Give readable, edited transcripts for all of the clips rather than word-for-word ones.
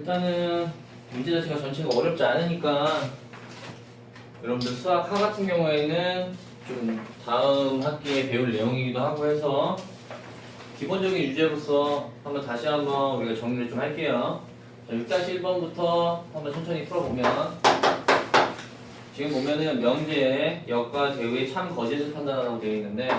일단은 문제 자체가 전체가 어렵지 않으니까 여러분들 수학 하 같은 경우에는 좀 다음 학기에 배울 내용이기도 하고 해서 기본적인 유제로서 한번 다시 한번 우리가 정리를 좀 할게요. 6-1번부터 한번 천천히 풀어보면 지금 보면은 명제에 역과 대우의 참 거짓을 판단하라고 되어 있는데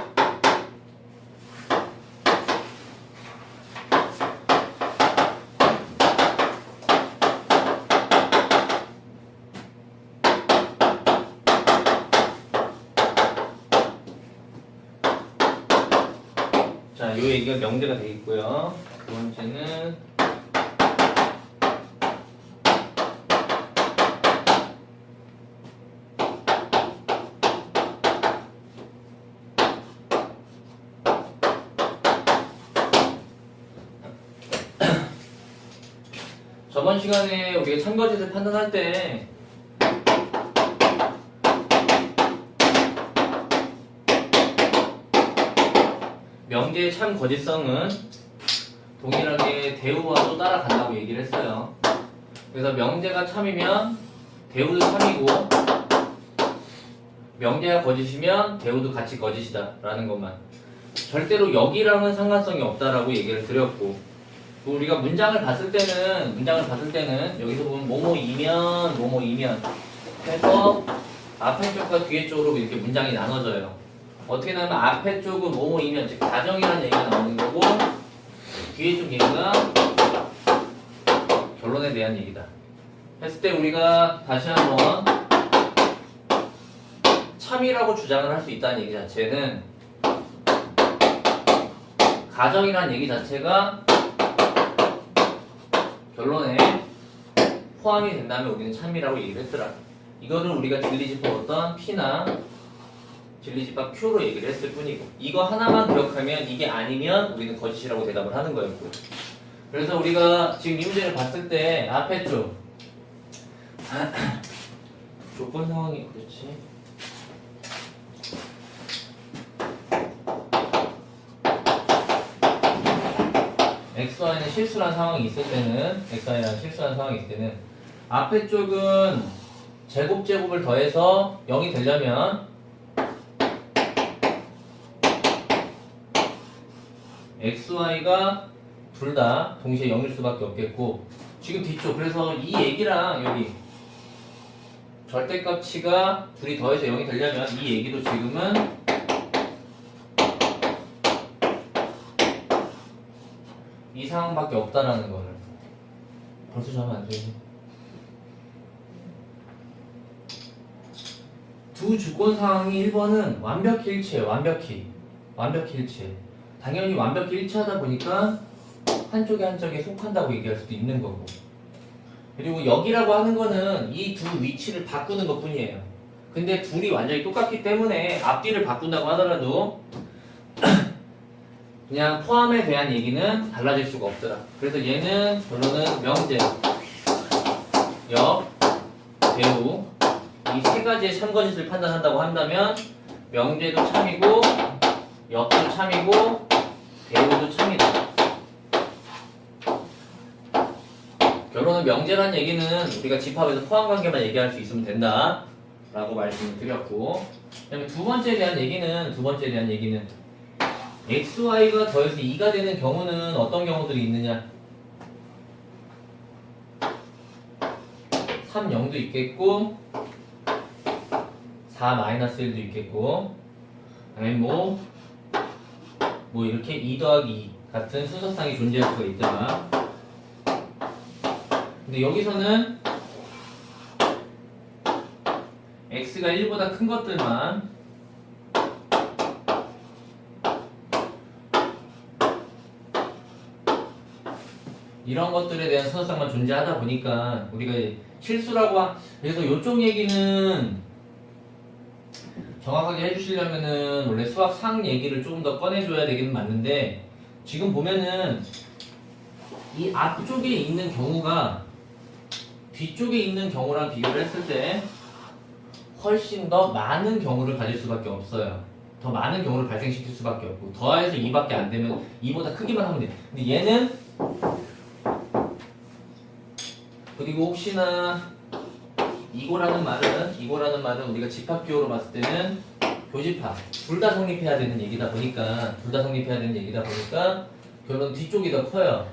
자, 요 얘기가 명제가 되어 있고요. 두 번째는 저번 시간에 우리가 참거짓을 판단할 때 명제의 참 거짓성은 동일하게 대우와도 따라간다고 얘기를 했어요. 그래서 명제가 참이면 대우도 참이고 명제가 거짓이면 대우도 같이 거짓이다 라는 것만, 절대로 여기랑은 상관성이 없다라고 얘기를 드렸고, 또 우리가 문장을 봤을 때는 여기서 보면 뭐뭐이면 해서 앞에 쪽과 뒤에 쪽으로 이렇게 문장이 나눠져요. 어떻게 나면 앞에 쪽은 뭐뭐이면, 즉 가정이라는 얘기가 나오는 거고, 뒤에 쪽 얘기가 결론에 대한 얘기다 했을 때 우리가 다시 한번 참이라고 주장을 할 수 있다는 얘기 자체는 가정이라는 얘기 자체가 결론에 포함이 된다면 우리는 참이라고 얘기를 했더라. 이거를 우리가 진리집합 P나 진리집합 Q로 얘기를 했을 뿐이고, 이거 하나만 기억하면 이게 아니면 우리는 거짓이라고 대답을 하는 거였고, 그래서 우리가 지금 이 문제를 봤을 때 앞에 쪽 조건 상황이 그렇지. XY는 실수란 상황이 있을 때는, XY라는 실수란 상황이 있을 때는 앞에 쪽은 제곱을 더해서 0이 되려면 XY가 둘 다 동시에 0일 수밖에 없겠고, 지금 뒤쪽, 그래서 이 얘기랑 여기 절대값치가 둘이 더해서 0이 되려면 이 얘기도 지금은 이 상황밖에 없다라는 거를 벌써 자면 안 되지. 두 주권 상황이 1번은 완벽히 일치해요. 완벽히 일치해. 당연히 완벽히 일치하다 보니까 한쪽에 속한다고 얘기할 수도 있는 거고, 그리고 여기라고 하는 거는 이 두 위치를 바꾸는 것 뿐이에요. 근데 둘이 완전히 똑같기 때문에 앞뒤를 바꾼다고 하더라도 그냥 포함에 대한 얘기는 달라질 수가 없더라. 그래서 얘는 결론은 명제, 역, 대우 이 세 가지의 참거짓을 판단한다고 한다면 명제도 참이고 역도 참이고 대우도 참이다. 결론은 명제란 얘기는 우리가 집합에서 포함관계만 얘기할 수 있으면 된다 라고 말씀을 드렸고, 그 다음에 두 번째에 대한 얘기는 XY가 더해서 2가 되는 경우는 어떤 경우들이 있느냐. 3, 0도 있겠고 4, -1도 있겠고, 아니면 뭐 이렇게 2 더하기 2 같은 순서상이 존재할 수가 있더라. 근데 여기서는 x가 1보다 큰 것들만 이런 것들에 대한 순서상만 존재하다 보니까 우리가 실수라고 그래서 이쪽 얘기는 정확하게 해주시려면은 원래 수학 상 얘기를 조금 더 꺼내줘야 되긴 맞는데, 지금 보면은 이 앞쪽에 있는 경우가 뒤쪽에 있는 경우랑 비교를 했을 때 훨씬 더 많은 경우를 가질 수밖에 없어요. 더 많은 경우를 발생시킬 수밖에 없고, 더해서 2밖에 안 되면 2보다 크기만 하면 돼. 근데 얘는 그리고 혹시나 이거라는 말은 우리가 집합기호로 봤을 때는 교집합 둘 다 성립해야 되는 얘기다 보니까 결론 뒤쪽이 더 커요.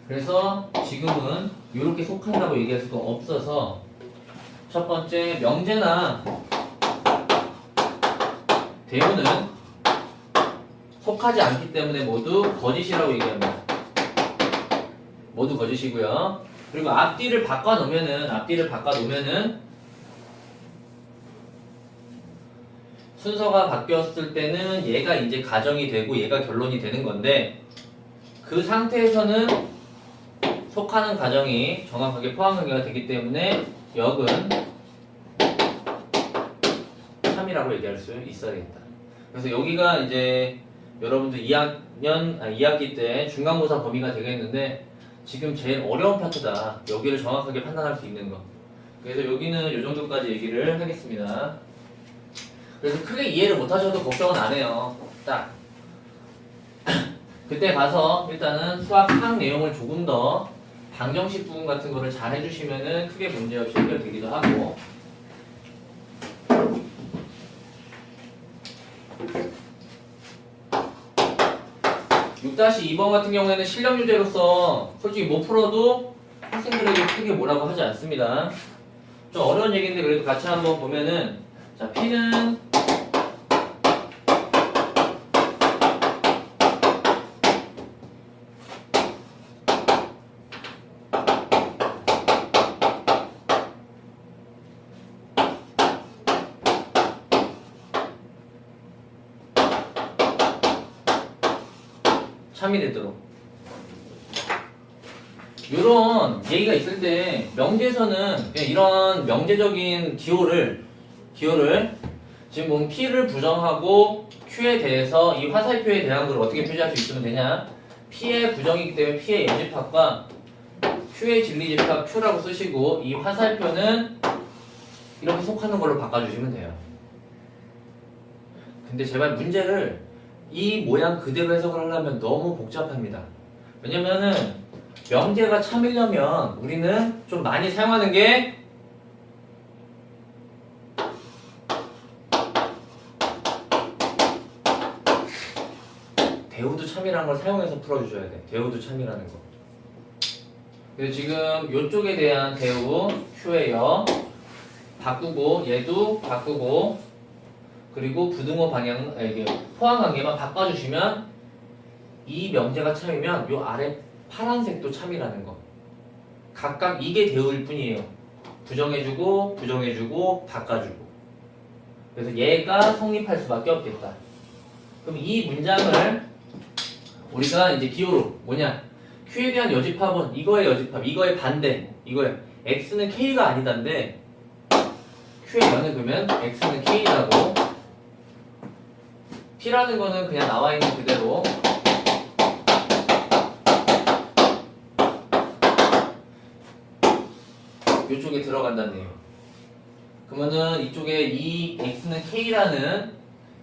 그래서 지금은 이렇게 속한다고 얘기할 수가 없어서 첫 번째 명제나 대우는 속하지 않기 때문에 모두 거짓이라고 얘기합니다. 모두 거짓이고요. 그리고 앞뒤를 바꿔놓으면은 순서가 바뀌었을 때는 얘가 이제 가정이 되고 얘가 결론이 되는 건데 그 상태에서는 속하는 가정이 정확하게 포함관계가 되기 때문에 역은 참이라고 얘기할 수 있어야겠다. 그래서 여기가 이제 여러분들 2학기 때 중간고사 범위가 되겠는데 지금 제일 어려운 파트다. 여기를 정확하게 판단할 수 있는 거. 그래서 여기는 이 정도까지 얘기를 하겠습니다. 그래서 크게 이해를 못하셔도 걱정은 안 해요. 딱 그때 가서 일단은 수학 상 내용을 조금 더 방정식 부분 같은 거를 잘 해주시면은 크게 문제없이 해결되기도 하고. (6-2번) 같은 경우에는 실력 유제로서 솔직히 못 풀어도 학생들에게 크게 뭐라고 하지 않습니다. 좀 어려운 얘기인데 그래도 같이 한번 보면은 자 P는 참이 되도록 이런 얘기가 있을 때 명제에서는 그냥 이런 명제적인 기호를 지금 보면 P를 부정하고 Q에 대해서 이 화살표에 대한 걸 어떻게 표시할 수 있으면 되냐 P의 부정이기 때문에 P의 예집합과 Q의 진리집합 Q라고 쓰시고 이 화살표는 이렇게 속하는 걸로 바꿔주시면 돼요. 근데 제발 문제를 이 모양 그대로 해석을 하려면 너무 복잡합니다. 왜냐면은 명제가 참이려면 우리는 좀 많이 사용하는 게 대우도 참이라는 걸 사용해서 풀어주셔야 돼. 대우도 참이라는 거. 그래서 지금 이쪽에 대한 대우 Q예요. 바꾸고 얘도 바꾸고 그리고 부등호 방향, 이게 포함 관계만 바꿔주시면 이 명제가 참이면 요 아래 파란색도 참이라는 거. 각각 이게 대우일 뿐이에요. 부정해주고, 부정해주고, 바꿔주고. 그래서 얘가 성립할 수밖에 없겠다. 그럼 이 문장을 우리가 이제 기호로 뭐냐? Q에 대한 여집합은 이거의 여집합, 이거의 반대, 이거의 X는 K가 아니다인데 Q의 면을 그러면 X는 K라고 P라는 거는 그냥 나와 있는 그대로 이쪽에 들어간다는 내용. 그러면은 이쪽에 이 X는 K라는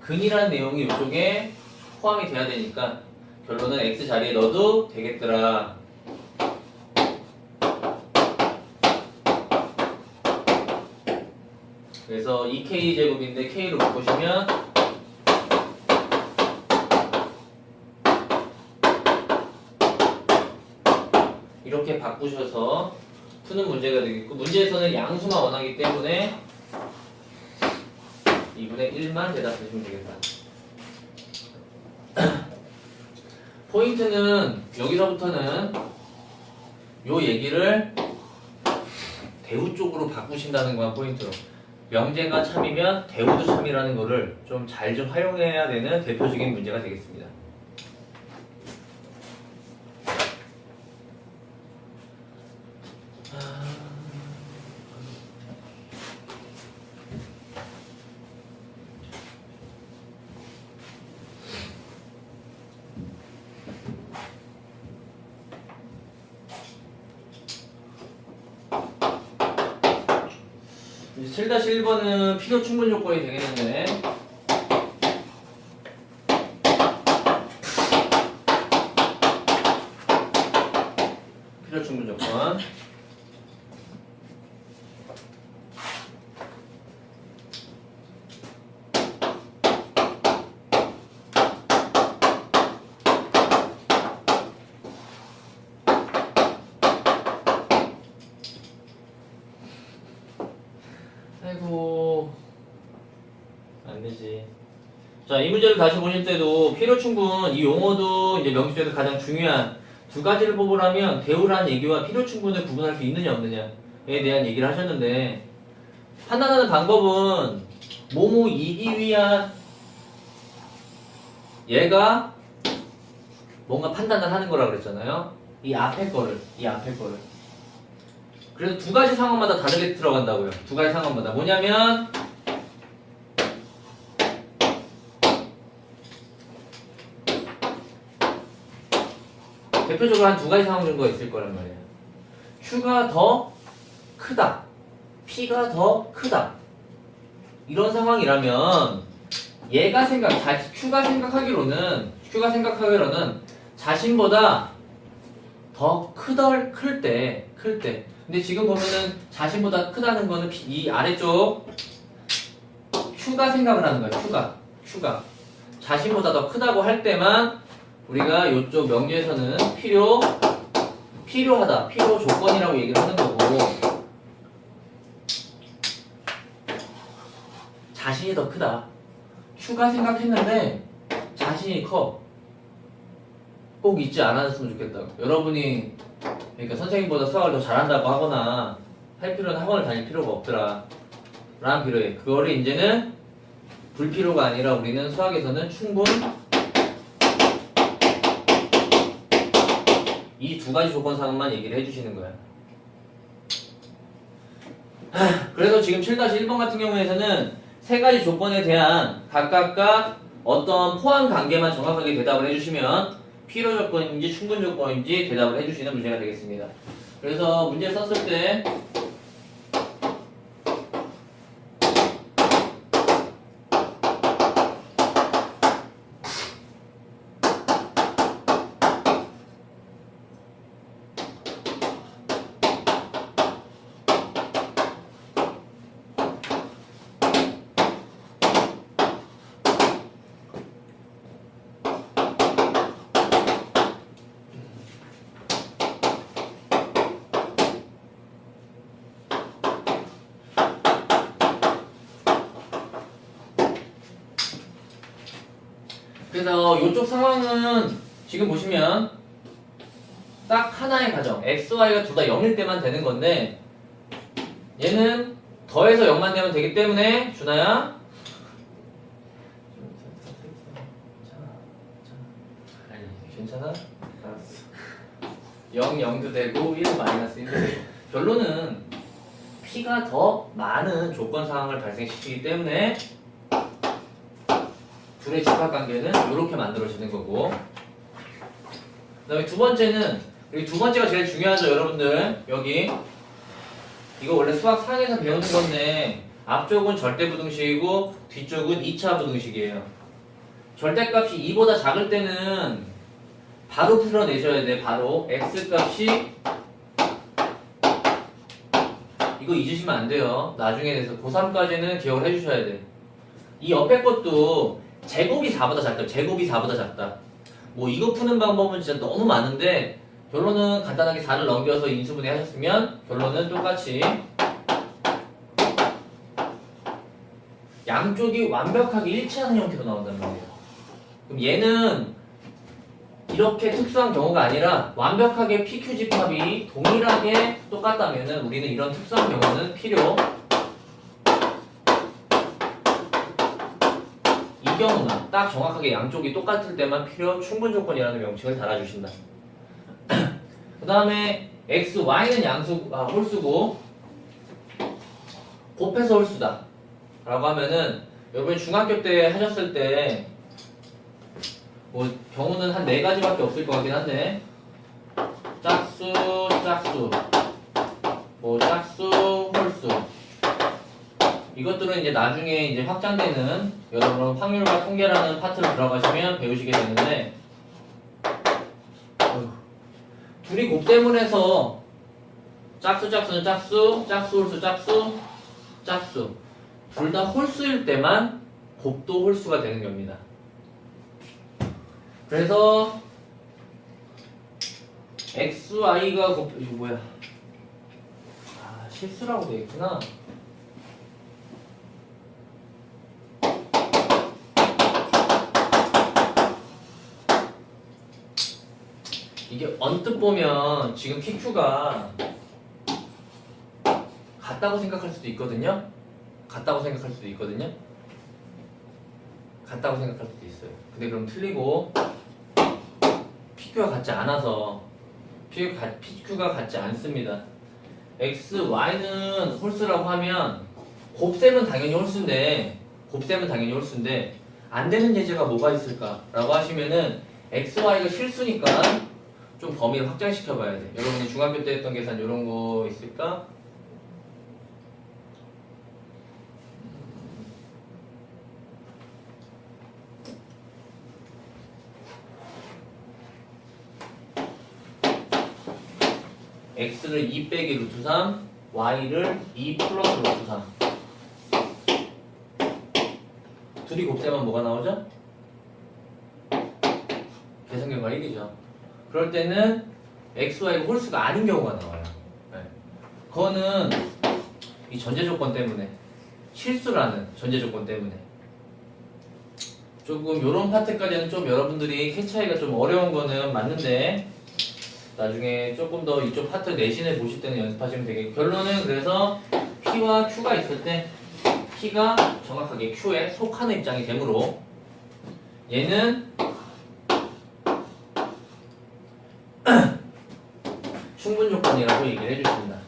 근이라는 내용이 이쪽에 포함이 돼야 되니까 결론은 X 자리에 넣어도 되겠더라. 그래서 2K제곱인데 K로 바꾸시면 이렇게 바꾸셔서 푸는 문제가 되겠고 문제에서는 양수만 원하기 때문에 2분의 1만 대답하시면 되겠다. 포인트는 여기서부터는 요 얘기를 대우 쪽으로 바꾸신다는 거가 포인트로 명제가 참이면 대우도 참이라는 거를 좀 잘 좀 활용해야 되는 대표적인 문제가 되겠습니다. 이제 7-1번은 필요 충분 조건이 되겠는데 필요 충분 조건. 아이고 안 되지. 자, 이 문제를 다시 보실 때도 필요 충분 이 용어도 이제 명시 중에서 가장 중요한 두 가지를 뽑으라면 배우라는 얘기와 필요 충분을 구분할 수 있느냐 없느냐에 대한 얘기를 하셨는데 판단하는 방법은 뭐뭐이기 위한 얘가 뭔가 판단을 하는 거라 그랬잖아요. 이 앞에 거를. 그래서 두 가지 상황마다 다르게 들어간다고요. 두 가지 상황마다. 뭐냐면 대표적으로 한 두 가지 상황 정도가 있을 거란 말이에요. Q가 더 크다. P가 더 크다. 이런 상황이라면 얘가 Q가 생각하기로는 자신보다 더 클 때. 근데 지금 보면은 자신보다 크다는 거는 이 아래쪽 Q가 생각을 하는 거예요. Q가 자신보다 더 크다고 할 때만 우리가 이쪽 명제에서는 필요하다, 필요 조건이라고 얘기를 하는 거고, 자신이 더 크다. Q가 생각했는데 자신이 커. 꼭 잊지 않았으면 좋겠다고. 여러분이 그러니까 선생님보다 수학을 더 잘한다고 하거나 할 필요는 학원을 다닐 필요가 없더라 라는 필요해. 그거를 이제는 불필요가 아니라 우리는 수학에서는 충분 이 두 가지 조건 상황만 얘기를 해주시는 거야. 그래서 지금 7-1번 같은 경우에서는 세 가지 조건에 대한 각각 어떤 포함 관계만 정확하게 대답을 해주시면 필요 조건인지 충분 조건인지 대답을 해주시는 문제가 되겠습니다. 그래서 문제 썼을 때 그래서 이쪽 상황은 지금 보시면 딱 하나의 가정 XY가 둘 다 0일 때만 되는 건데 얘는 더해서 0만 되면 되기 때문에 준아야 아니 괜찮아? 알았어 0, 0도 되고 1 마이너스 1도 되고 결론은 P가 더 많은 조건 상황을 발생시키기 때문에 둘의 집합관계는 이렇게 만들어지는 거고 그 다음에 두 번째는 여기 두 번째가 제일 중요하죠 여러분들 여기 이거 원래 수학 4에서 배우는 건데 앞쪽은 절대부등식이고 뒤쪽은 2차 부등식이에요. 절대값이 2보다 작을 때는 바로 풀어내셔야 돼. 바로 x값이 이거 잊으시면 안 돼요. 나중에 돼서 고3까지는 기억을 해주셔야 돼. 이 옆에 것도 제곱이 4보다 작다. 제곱이 4보다 작다. 뭐 이거 푸는 방법은 진짜 너무 많은데 결론은 간단하게 4를 넘겨서 인수분해 하셨으면 결론은 똑같이 양쪽이 완벽하게 일치하는 형태로 나온단 말이에요. 그럼 얘는 이렇게 특수한 경우가 아니라 완벽하게 PQ 집합이 동일하게 똑같다면은 우리는 이런 특수한 경우는 필요 이 경우만 딱 정확하게 양쪽이 똑같을 때만 필요 충분 조건이라는 명칭을 달아주신다. 그 다음에 x, y는 홀수고 곱해서 홀수다 라고 하면은 여러분이 중학교 때 하셨을 때 뭐 경우는 한 4가지밖에 없을 것 같긴 한데 짝수, 뭐 짝수, 홀수 이것들은 이제 나중에 이제 확장되는 여러분 확률과 통계라는 파트로 들어가시면 배우시게 되는데 두 둘이 곱셈을 짝수 짝수는 짝수, 짝수 홀수 짝수, 짝수 둘 다 홀수일 때만 곱도 홀수가 되는 겁니다. 그래서 xy가 이거 뭐야? 아, 실수라고 되어 있구나. 이게 언뜻 보면 지금 PQ가 같다고 생각할 수도 있거든요. 같다고 생각할 수도 있어요. 근데 그럼 틀리고 PQ가 같지 않아서 PQ가 같지 않습니다. X, Y는 홀수라고 하면 곱셈은 당연히 홀수인데 안 되는 예제가 뭐가 있을까라고 하시면은 X, Y가 실수니까 좀 범위를 확장시켜 봐야 돼. 여러분이 중학교 때 했던 계산 이런 거 있을까? x를 2 빼기 루트 3, y를 2 플러스 루트 3. 둘이 곱셈하면 뭐가 나오죠? 계산 결과 1이죠. 그럴 때는 x, y가 홀수가 아닌 경우가 나와요. 네. 그거는 이 전제 조건 때문에, 실수라는 전제 조건 때문에. 조금 요런 파트까지는 좀 여러분들이 캐치하기가 좀 어려운 거는 맞는데 나중에 조금 더 이쪽 파트 내신을 보실 때는 연습하시면 되겠고, 결론은 그래서 P와 Q가 있을 때 P가 정확하게 Q에 속하는 입장이 되므로 얘는 충분 조건이라고 얘기를 해주십니다.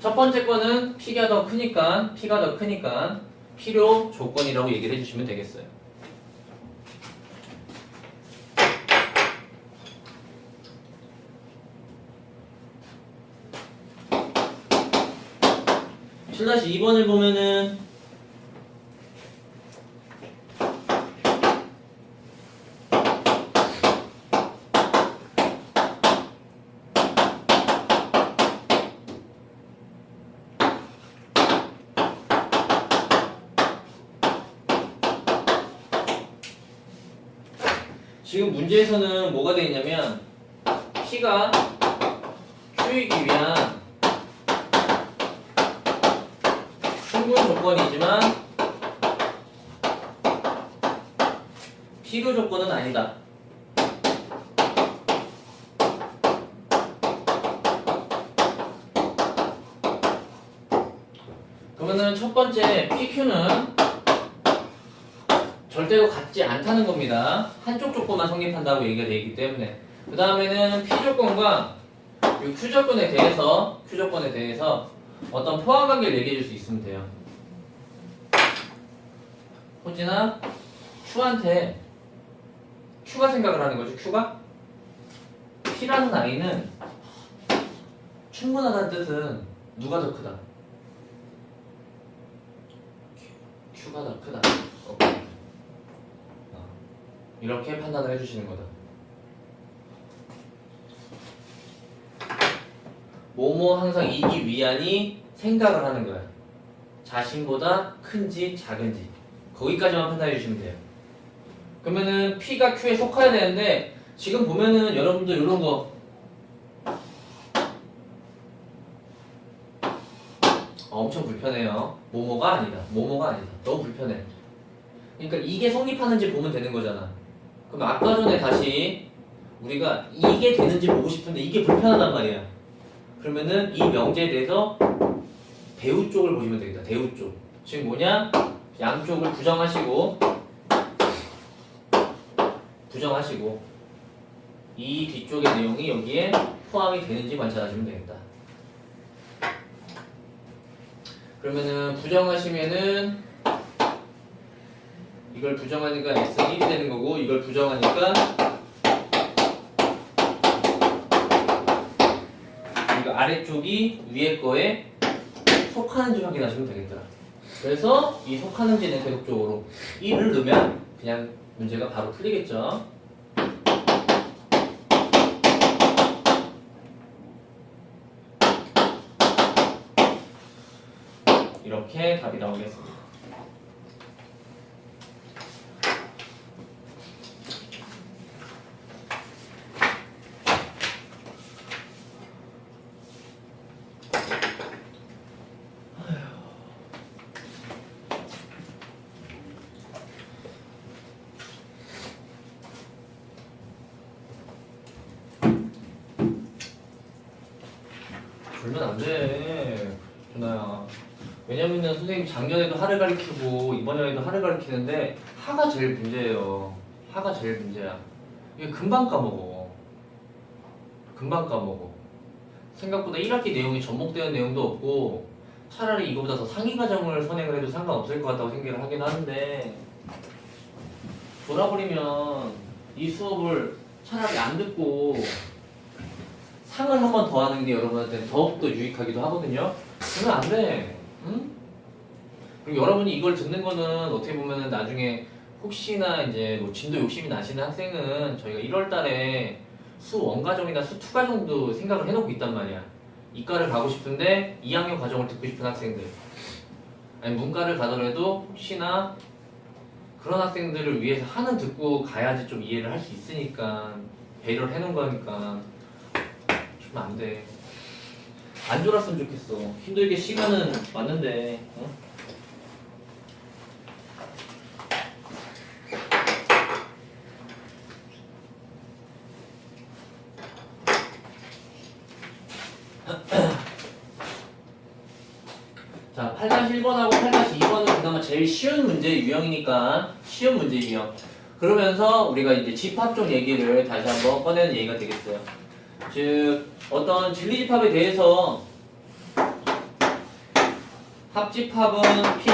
첫 번째 거는 P가 더 크니까 필요 조건이라고 얘기를 해주시면 되겠어요. 다시 2번을 보면은 지금 문제에서는 뭐가 되어 있냐면 P가 Q이기 위한 충분 조건이지만 필요 조건은 아니다. 그러면은 첫 번째 PQ는 절대로 같지 않다는 겁니다. 한쪽 조건만 성립한다고 얘기가 되어 있기 때문에. 그 다음에는 P 조건과 이 Q 조건에 대해서 어떤 포함 관계를 얘기해 줄 수 있으면 돼요. 호진아, Q한테 Q가 생각을 하는 거죠. Q가 P라는 아이는 충분하다는 뜻은 누가 더 크다? Q가 더 크다. 이렇게 판단을 해주시는 거다. 뭐뭐 항상 이기 위한이 생각을 하는 거야. 자신보다 큰지 작은지 거기까지만 판단해 주시면 돼요. 그러면은 P가 Q에 속해야 되는데 지금 보면은 여러분들 이런 거 엄청 불편해요. 뭐뭐가 아니다. 너무 불편해. 그러니까 이게 성립하는지 보면 되는 거잖아. 그럼 아까 전에 다시 우리가 이게 되는지 보고 싶은데 이게 불편하단 말이야. 그러면은 이 명제에 대해서 대우 쪽을 보시면 되겠다. 대우 쪽. 즉 뭐냐? 양쪽을 부정하시고 이 뒤쪽의 내용이 여기에 포함이 되는지 관찰하시면 되겠다. 그러면은 부정하시면은 이걸 부정하니까 x는 1이 되는 거고 이걸 부정하니까 이거 아래쪽이 위에 거에 속하는지 확인하시면 되겠더라. 그래서 이 속하는지는 계속적으로 1을 넣으면 그냥 문제가 바로 풀리겠죠. 이렇게 답이 나오겠습니다. 졸면 안 돼, 준아야. 왜냐면은 선생님 작년에도 하를 가르치고 이번에도 하를 가르치는데 하가 제일 문제예요. 하가 제일 문제야. 이게 금방 까먹어. 금방 까먹어. 생각보다 1학기 내용이 접목되는 내용도 없고 차라리 이거보다 더 상위 과정을 선행을 해도 상관없을 것 같다고 생각을 하긴 하는데 돌아버리면 이 수업을 차라리 안 듣고 상을 한 번 더 하는 게 여러분한테 더욱더 유익하기도 하거든요. 그러면 안 돼. 응? 그리고 여러분이 이걸 듣는 거는 어떻게 보면은 나중에 혹시나 이제 뭐 진도 욕심이 나시는 학생은 저희가 1월 달에 수 1과정이나 수 2과정도 생각을 해놓고 있단 말이야. 이과를 가고 싶은데 2학년 과정을 듣고 싶은 학생들. 아니 문과를 가더라도 혹시나 그런 학생들을 위해서 하는 듣고 가야지 좀 이해를 할 수 있으니까 배려를 해놓은 거니까 주면 안 돼. 안 졸았으면 좋겠어. 힘들게 시간은 왔는데 어? 자, 8-1번하고 8-2번은 그나마 제일 쉬운 문제 유형이니까 쉬운 문제 유형. 그러면서 우리가 이제 집합종 얘기를 다시 한번 꺼내는 얘기가 되겠어요. 즉 어떤 진리집합에 대해서 합집합은 P,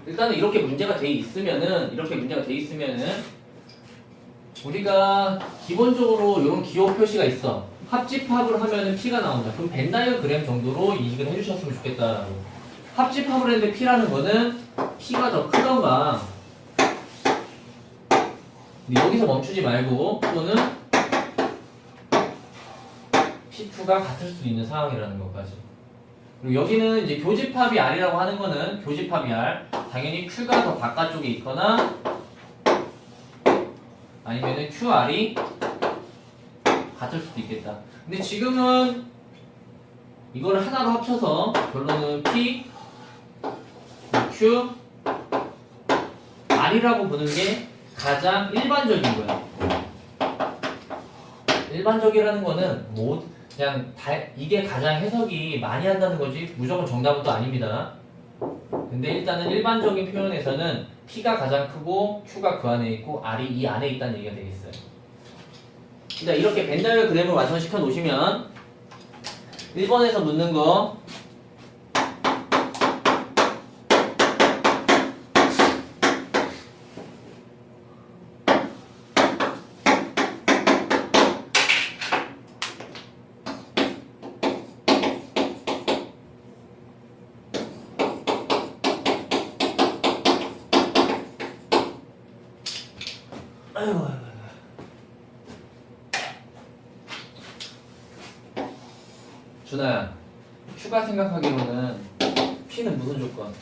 일단은 이렇게 문제가 돼 있으면은 우리가 기본적으로 이런 기호 표시가 있어. 합집합을 하면은 P가 나온다. 그럼 벤 다이어그램 정도로 인식을 해주셨으면 좋겠다라고. 합집합을 했는데 P라는 거는 P가 더 크던가. 근데 여기서 멈추지 말고 또는 P2가 같을 수 있는 상황이라는 것까지. 그리고 여기는 이제 교집합이 R이라고 하는 거는 교집합이 R. 당연히 Q가 더 바깥쪽에 있거나 아니면은 QR이 같을 수도 있겠다. 근데 지금은 이거를 하나로 합쳐서 결론은 P, Q, R이라고 보는 게 가장 일반적인 거야. 일반적이라는 거는 뭐 그냥 이게 가장 해석이 많이 한다는 거지 무조건 정답은 또 아닙니다. 근데 일단은 일반적인 표현에서는 P가 가장 크고 Q가 그 안에 있고 R이 이 안에 있다는 얘기가 되겠어요. 그러니까 이렇게 벤 다이어그램을 완성시켜 놓으시면 1번에서 묻는 거 아이고. 준아야, Q가 생각하기로는 P는 무슨 조건?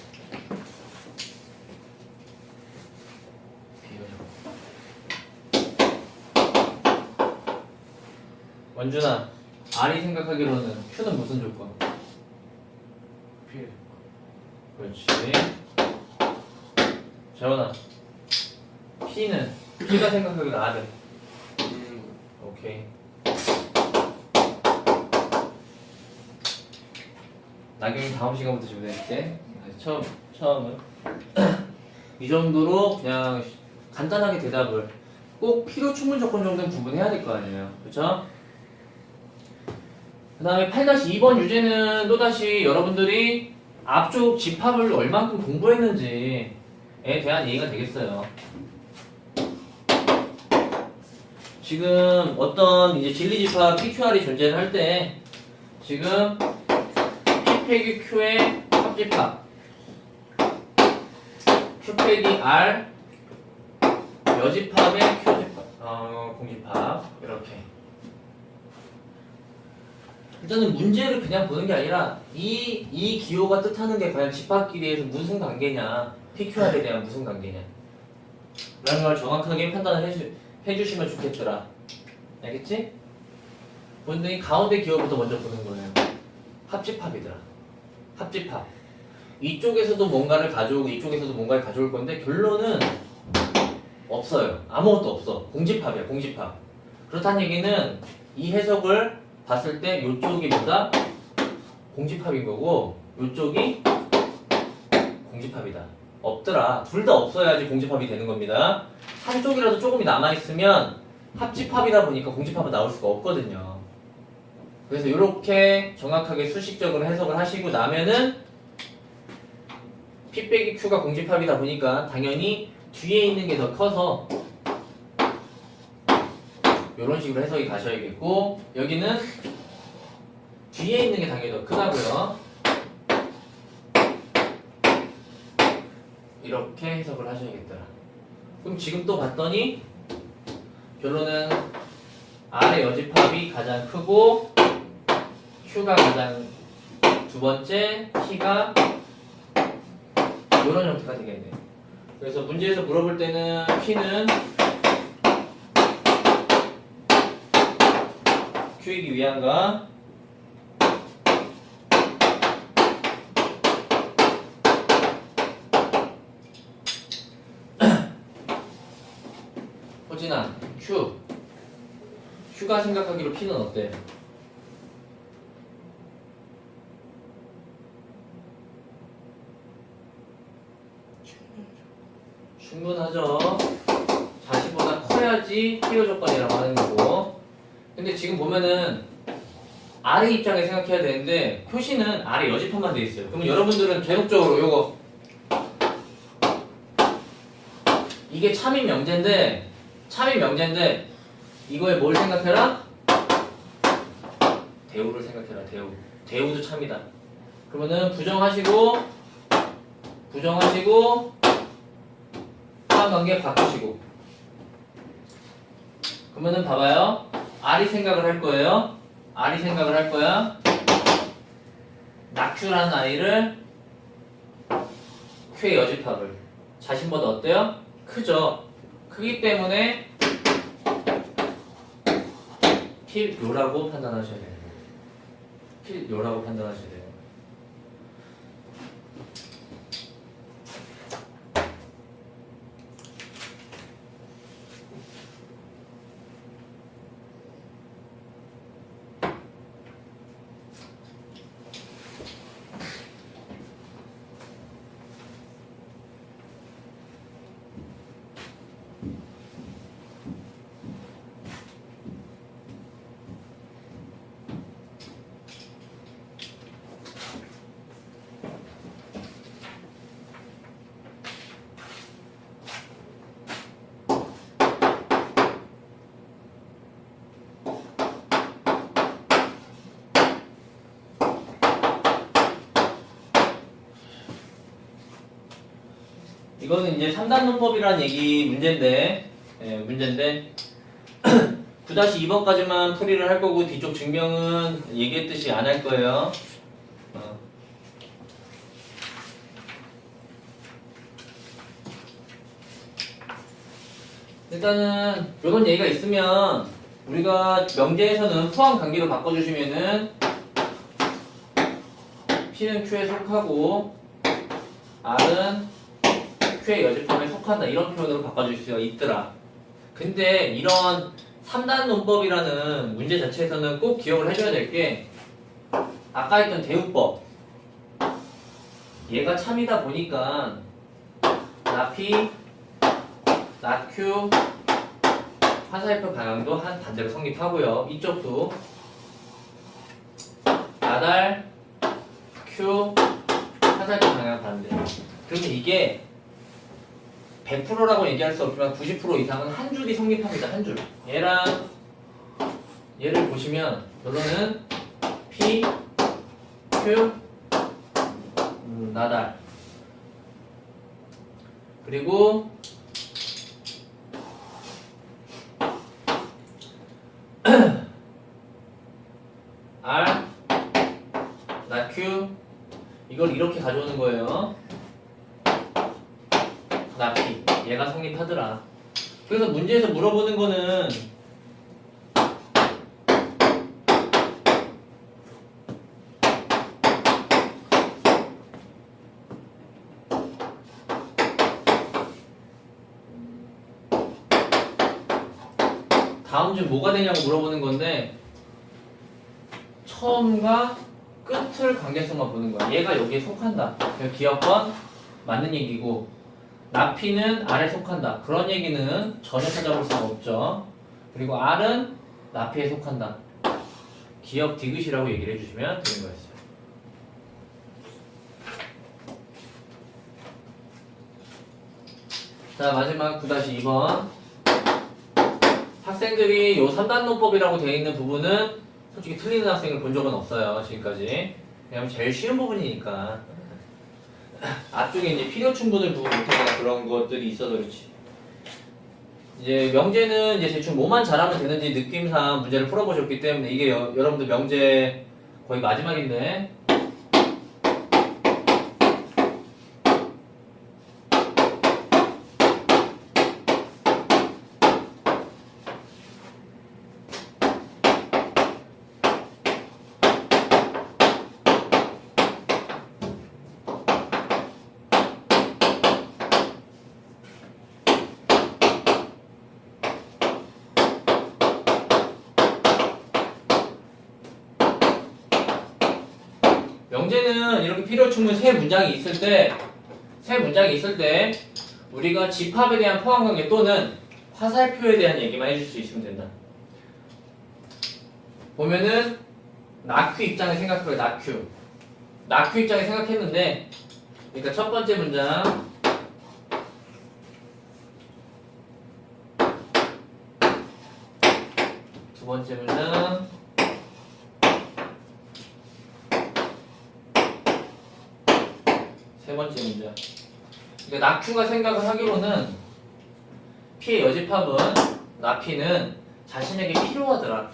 원준아, R이 생각하기로는 Q는 무슨 조건? P. 그렇지. 재원아, P는 P가 생각하기로 R은? 오케이. 나경이 다음 시간부터 준비할게. 처음은 이 정도로 그냥 간단하게 대답을 꼭 필요 충분 조건 정도는 구분해야 될 거 아니에요. 그렇죠? 그 다음에 8-2번 유제는 또다시 여러분들이 앞쪽 집합을 얼만큼 공부했는지에 대한 얘기가 되겠어요. 지금 어떤 이제 진리집합 PQR이 존재를 할 때 지금 P 빼기 Q의 합집합. Q 빼기 R 여집합의 Q집합. 공집합. 이렇게. 일단은 문제를 그냥 보는 게 아니라 이 기호가 뜻하는 게 과연 집합끼리에서 무슨 관계냐, PQR에 대한 무슨 관계냐 라는 걸 정확하게 판단을 해주시면 좋겠더라. 알겠지? 근데 이 가운데 기호부터 먼저 보는 거예요. 합집합이더라. 합집합. 이쪽에서도 뭔가를 가져오고 이쪽에서도 뭔가를 가져올 건데 결론은 없어요. 아무것도 없어. 공집합이야. 공집합. 그렇다는 얘기는 이 해석을 봤을 때 이쪽이 뭐다? 공집합인 거고 이쪽이 공집합이다. 없더라. 둘 다 없어야지 공집합이 되는 겁니다. 한쪽이라도 조금이 남아있으면 합집합이다 보니까 공집합은 나올 수가 없거든요. 그래서 이렇게 정확하게 수식적으로 해석을 하시고 나면은 P 빼기 Q가 공집합이다 보니까 당연히 뒤에 있는 게 더 커서 이런 식으로 해석이 가셔야겠고 여기는 뒤에 있는 게 당연히 더 크다고요. 이렇게 해석을 하셔야겠더라. 그럼 지금 또 봤더니 결론은 R의 여집합이 가장 크고 Q가 가장 두 번째, P가 이런 형태가 되겠네요. 그래서 문제에서 물어볼 때는 P는 Q이기 위한가 호진아 Q가 생각하기로 P는 어때? 충분하죠. 자신보다 커야지 필요 조건이라고 하는 거고. 근데 지금 보면은 R의 입장에 생각해야 되는데 표시는 R의 여집합만 돼 있어요. 그러면 여러분들은 계속적으로 요거 이게 참인 명제인데 이거에 뭘 생각해라? 대우를 생각해라. 대우도 참이다. 그러면은 부정하시고 상관관계 바꾸시고 그러면은 봐봐요. R이 생각을 할 거예요. R이 생각을 할 거야. 낙큐라는 아이를 Q의 여집합을 자신보다 어때요? 크죠? 크기 때문에 필요라고 판단하셔야 돼요. 필요라고 판단하셔야 돼요. 이거는 이제 3단 논법이라는 얘기 문제인데 9-2번까지만 풀이를 할 거고 뒤쪽 증명은 얘기했듯이 안 할 거예요. 일단은 이런 얘기가 있으면 우리가 명제에서는 포함 관계로 바꿔주시면은 P는 Q에 속하고 R은 Q의 여집합에 속한다 이런 표현으로 바꿔줄 수가 있더라. 근데 이런 3단 논법이라는 문제 자체에서는 꼭 기억을 해줘야 될 게 아까 했던 대우법 얘가 참이다 보니까 나 P, 나 Q 화살표 방향도 한 반대로 성립하고요. 이쪽도 나달 Q 화살표 방향 반대. 그러면 이게 100%라고 얘기할 수 없지만 90% 이상은 한 줄이 성립합니다. 한 줄. 얘랑 얘를 보시면 결론은 P, Q, 나달. 그리고 R, 나 Q. 이걸 이렇게 가져오는 거예요. 나 P. 얘가 성립하더라. 그래서 문제에서 물어보는 거는 다음 중 뭐가 되냐고 물어보는 건데 처음과 끝을 관계성만 보는 거야. 얘가 여기에 속한다. 기억번 맞는 얘기고 나피는 R에 속한다. 그런 얘기는 전혀 찾아볼 수가 없죠. 그리고 R은 나피에 속한다. 기억 디귿이라고 얘기를 해주시면 되는 거였어요. 자, 마지막 9-2번. 학생들이 요 3단 논법이라고 되어 있는 부분은 솔직히 틀리는 학생을 본 적은 없어요. 지금까지. 왜냐면 제일 쉬운 부분이니까. 앞쪽에 이제 필요 충분을 구분 못하거나 그런 것들이 있어서 그렇지. 이제 명제는 이제 대충 뭐만 잘하면 되는지 느낌상 문제를 풀어보셨기 때문에 이게 여러분들 명제 거의 마지막인데 명제는 이렇게 필요 충분 세 문장이 있을 때 우리가 집합에 대한 포함관계 또는 화살표에 대한 얘기만 해줄 수 있으면 된다. 보면은 나큐 입장에 생각해봐요. 나큐 입장에 생각했는데 그러니까 첫 번째 문장 두 번째 문장 세 번째 문장. 그러니까 나큐가 생각을 하기로는 P의 여집합은 나피는 자신에게 필요하더라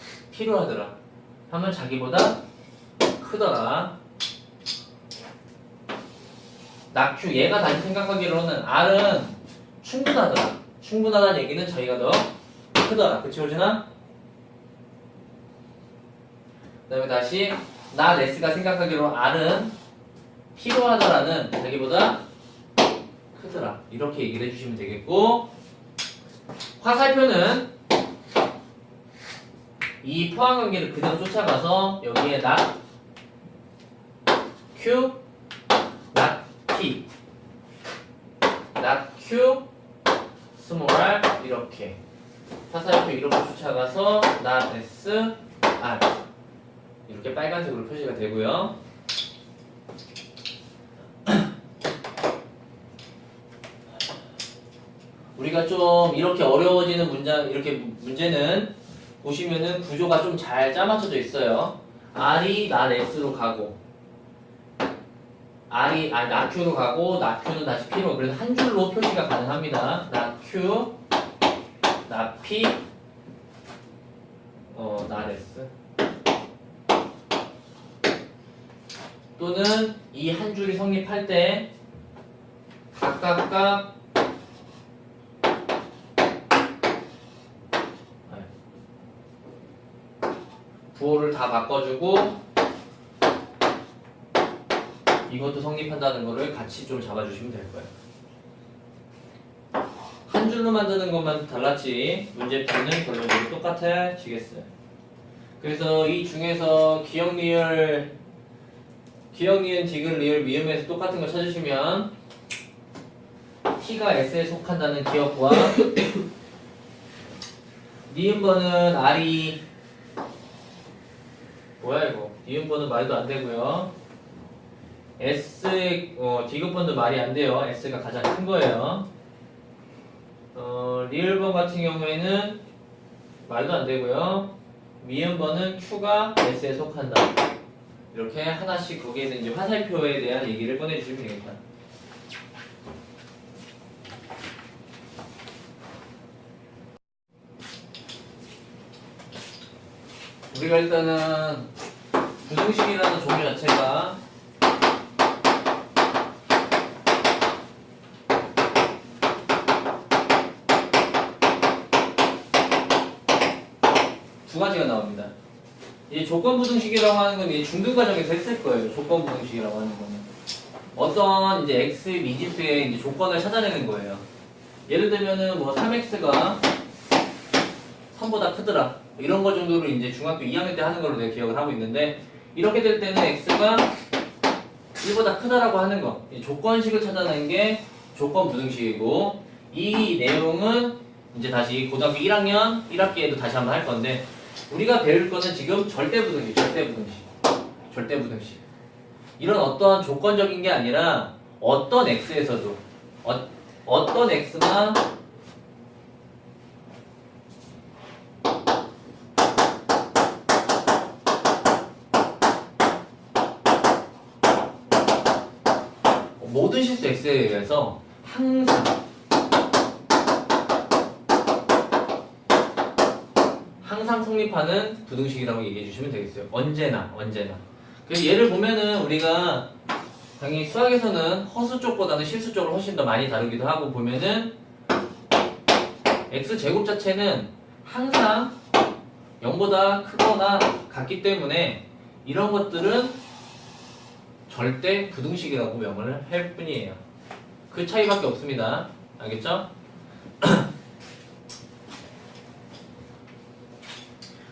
하면 자기보다 크더라. 나큐 얘가 다시 생각하기로는 R은 충분하다는 얘기는 자기가 더 크더라. 그치 호진아? 그 다음에 다시 나 레스가 생각하기로 R은 필요하다라는 자기보다 크더라. 이렇게 얘기를 해주시면 되겠고 화살표는 이 포함관계를 그대로 쫓아가서 여기에 not Q, not P, not Q, small r 이렇게 화살표 이렇게 쫓아가서 not S, R 이렇게 빨간색으로 표시가 되고요. 우리가 좀 이렇게 어려워지는 문제는 보시면은 구조가 좀 잘 짜맞춰져 있어요. R이 not S로 가고 not Q로 가고 not Q는 다시 P로 그래서 한 줄로 표시가 가능합니다. not Q, not P, not S 또는 이 한 줄이 성립할 때 각각 부호를 다 바꿔주고 이것도 성립한다는 거를 같이 좀 잡아주시면 될 거예요. 한 줄로 만드는 것만 달랐지 문제풀이는 결론적으로 똑같아지겠어요. 그래서 이 중에서 기억, 니은, 디귿, 리을, 미음에서 똑같은 거 찾으시면 T가 S에 속한다는 기억과 니은번은 R이 뭐야 이거 니은번은 말도 안 되고요. S의 디귿번도 말이 안 돼요. S가 가장 큰 거예요. 리을번 같은 경우에는 말도 안 되고요. 미음번은 Q가 S에 속한다. 이렇게 하나씩 거기에는 이제 화살표에 대한 얘기를 꺼내주시면 되겠다. 우리가 일단은 부등식이라는 종류 자체가 두 가지가 나옵니다. 이 조건부등식이라고 하는 건 이제 중등 과정에서 했을 거예요. 조건부등식이라고 하는 거는 어떤 이제 x 미지수의 이제 조건을 찾아내는 거예요. 예를 들면은 뭐 3x가 3보다 크더라. 이런 거 정도로 이제 중학교 2학년 때 하는 걸로 내가 기억을 하고 있는데, 이렇게 될 때는 x가 1보다 크다라고 하는 거, 이 조건식을 찾아내는 게 조건부등식이고, 이 내용은 이제 다시 고등학교 1학년 1학기에도 다시 한번 할 건데, 우리가 배울 거는 지금 절대부등식, 절대부등식. 이런 어떠한 조건적인 게 아니라 어떤 x에서도 어떤 x나 모든 실수 x에 의해서 항상 성립하는 부등식이라고 얘기해 주시면 되겠어요. 언제나. 그래서 예를 보면은 우리가 당연히 수학에서는 허수 쪽보다는 실수 쪽을 훨씬 더 많이 다루기도 하고, 보면은 x제곱 자체는 항상 0보다 크거나 같기 때문에 이런 것들은 절대 부등식이라고 명을 할 뿐이에요. 그 차이밖에 없습니다. 알겠죠?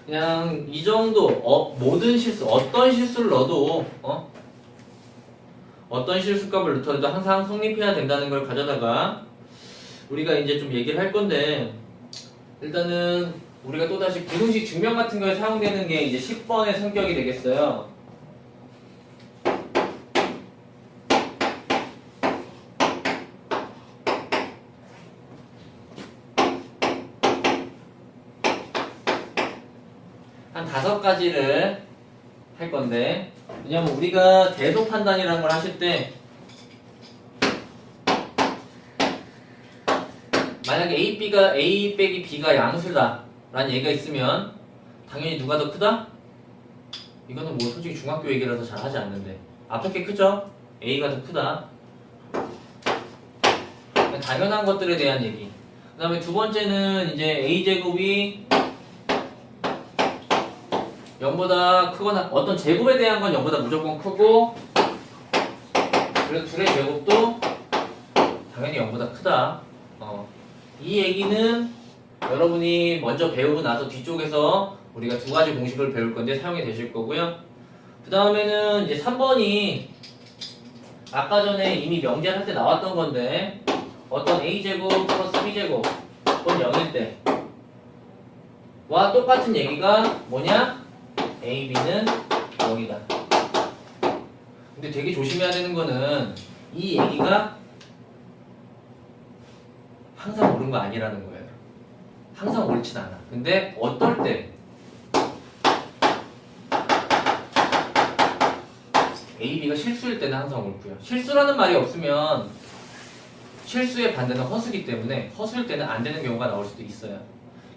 그냥 이 정도 모든 실수, 어떤 실수를 넣어도 어떤 실수값을 넣더라도 항상 성립해야 된다는 걸 가져다가 우리가 이제 좀 얘기를 할 건데, 일단은 우리가 또다시 부등식 증명 같은 거에 사용되는 게 이제 10번의 성격이 되겠어요. 한 5가지를 할 건데, 왜냐면 우리가 대소 판단이라는 걸 하실 때 만약에 A 빼기 B가 양수다 라는 얘기가 있으면 당연히 누가 더 크다? 이거는 뭐 솔직히 중학교 얘기라서 잘 하지 않는데 앞에 게 크죠? A가 더 크다. 당연한 것들에 대한 얘기. 그 다음에 두 번째는 이제 A제곱이 0보다 크거나 어떤 제곱에 대한 건 0보다 무조건 크고, 그래서 둘의 제곱도 당연히 0보다 크다. 이 얘기는 여러분이 먼저 배우고 나서 뒤쪽에서 우리가 두 가지 공식을 배울 건데 사용이 되실 거고요. 그 다음에는 이제 3번이 아까 전에 이미 명제할 때 나왔던 건데, 어떤 A제곱 플러스 B제곱은 0일 때와 똑같은 얘기가 뭐냐? A, B는 0이다. 근데 되게 조심해야 되는 거는 이 얘기가 항상 옳은 거 아니라는 거예요. 항상 옳진 않아. 근데 어떨 때 A, B가 실수일 때는 항상 옳고요. 실수라는 말이 없으면 실수의 반대는 허수기 때문에 허수일 때는 안 되는 경우가 나올 수도 있어요.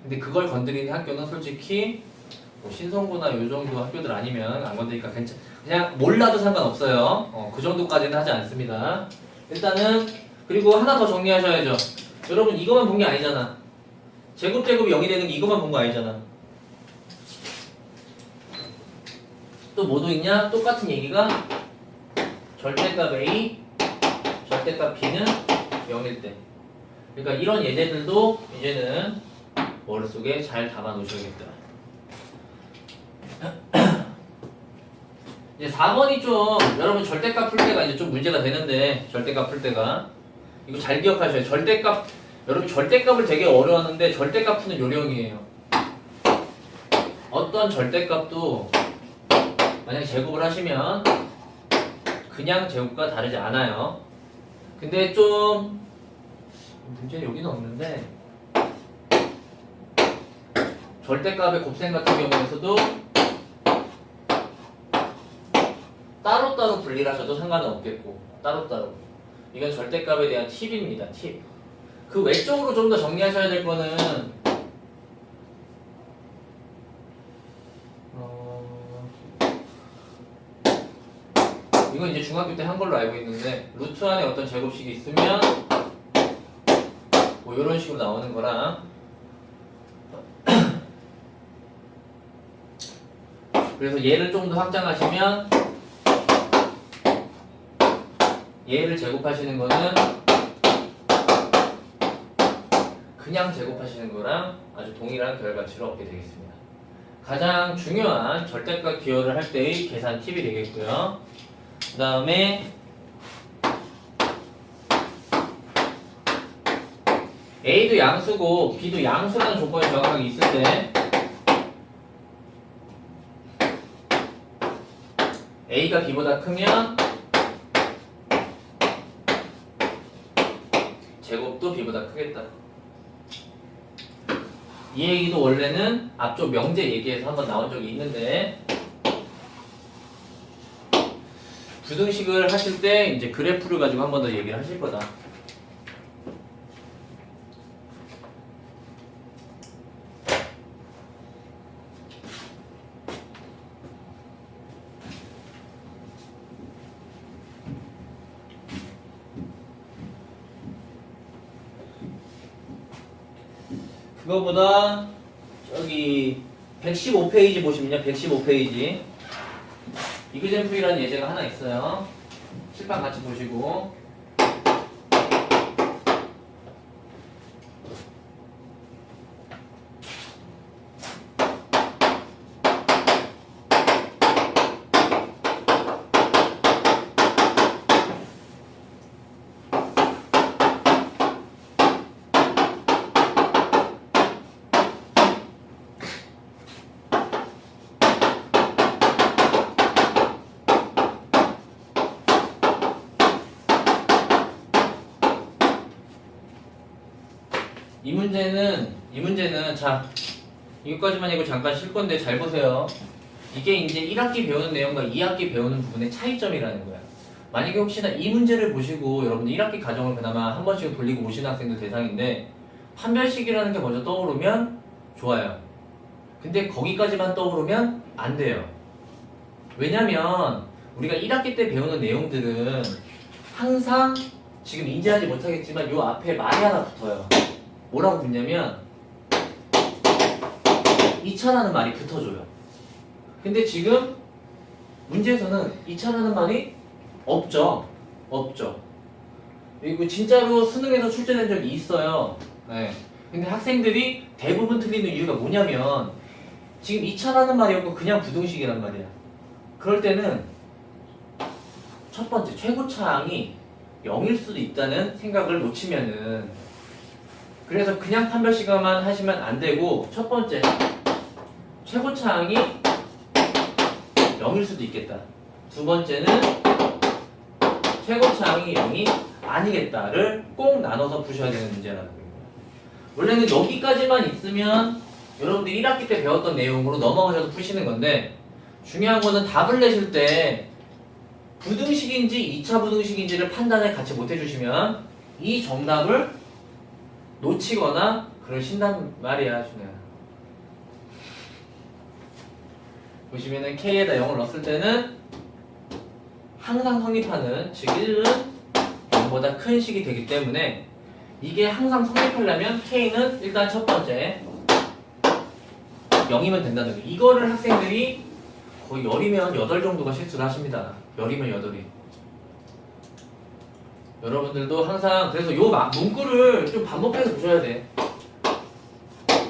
근데 그걸 건드리는 학교는 솔직히 뭐 신성고나 요 정도 학교들 아니면 안 건드리니까 그냥 몰라도 상관없어요. 그 정도까지는 하지 않습니다. 일단은 그리고 하나 더 정리하셔야죠. 여러분 이것만 본 게 아니잖아. 제곱이 0이 되는 게 이것만 본 거 아니잖아. 또 뭐도 있냐? 똑같은 얘기가 절대값 A, 절대값 B는 0일 때. 그러니까 이런 예제들도 이제는 머릿속에 잘 담아 놓으셔야겠더라. 이제 4번이 좀 여러분 절대값 풀 때가 이제 좀 문제가 되는데, 절대값 풀 때가 이거 잘 기억하셔요. 절대값, 여러분 절대값을 되게 어려워하는데 절대값 푸는 요령이에요. 어떤 절대값도 만약 제곱을 하시면 그냥 제곱과 다르지 않아요. 근데 좀 문제는 여기는 없는데, 절대값의 곱셈 같은 경우에서도 따로따로 분리를 하셔도 상관은 없겠고 따로따로. 이건 절대값에 대한 팁입니다. 팁. 그 외적으로 좀 더 정리하셔야 될 거는 이건 이제 중학교 때 한 걸로 알고 있는데 루트 안에 어떤 제곱식이 있으면 뭐 이런 식으로 나오는 거랑 그래서 얘를 좀 더 확장하시면 얘를 제곱하시는 거는 그냥 제곱하시는 거랑 아주 동일한 결과치를 얻게 되겠습니다. 가장 중요한 절대값 기호를 할 때의 계산 팁이 되겠고요. 그 다음에 A도 양수고 B도 양수라는 조건이 정확하게 있을 때 A가 B보다 크면 제곱도 B보다 크겠다. 이 얘기도 원래는 앞쪽 명제 얘기에서 한번 나온 적이 있는데 부등식을 하실 때 이제 그래프를 가지고 한 번 더 얘기를 하실 거다. 그거보다 저기 115페이지 보시면요. 115페이지 이그젠플이라는 예제가 하나 있어요. 칠판 같이 보시고 이 문제는 자 이것까지만 이고 잠깐 쉴 건데 잘 보세요. 이게 이제 1학기 배우는 내용과 2학기 배우는 부분의 차이점이라는 거야. 만약에 혹시나 이 문제를 보시고 여러분들 1학기 과정을 그나마 한 번씩 돌리고 오시는 학생들 대상인데 판별식이라는 게 먼저 떠오르면 좋아요. 근데 거기까지만 떠오르면 안 돼요. 왜냐면 우리가 1학기 때 배우는 내용들은 항상 지금 인지하지 못하겠지만 요 앞에 말이 하나 붙어요. 뭐라고 붙냐면 2차라는 말이 붙어줘요. 근데 지금 문제에서는 2차라는 말이 없죠. 그리고 진짜로 수능에서 출제된 적이 있어요. 네. 근데 학생들이 대부분 틀리는 이유가 뭐냐면 지금 2차라는 말이 없고 그냥 부등식이란 말이야. 그럴 때는 첫 번째 최고차항이 0일 수도 있다는 생각을 놓치면은 그래서 그냥 판별 시간만 하시면 안 되고 첫 번째 최고차항이 0일 수도 있겠다. 두 번째는 최고차항이 0이 아니겠다를 꼭 나눠서 푸셔야 되는 문제라는 거예요. 원래는 여기까지만 있으면 여러분들 1학기 때 배웠던 내용으로 넘어가셔서 푸시는 건데 중요한 거는 답을 내실 때 부등식인지 2차 부등식인지를 판단을 같이 못 해주시면 이 정답을 놓치거나 그러신단 말이야, 준호야. 보시면은 K에다 0을 넣었을 때는 항상 성립하는, 즉 1은 0보다 큰 식이 되기 때문에 이게 항상 성립하려면 K는 일단 첫 번째 0이면 된다는 거예요. 이거를 학생들이 거의 10이면 8 정도가 실수를 하십니다. 10이면 8이. 여러분들도 항상 그래서 요 문구를 좀 반복해서 보셔야 돼.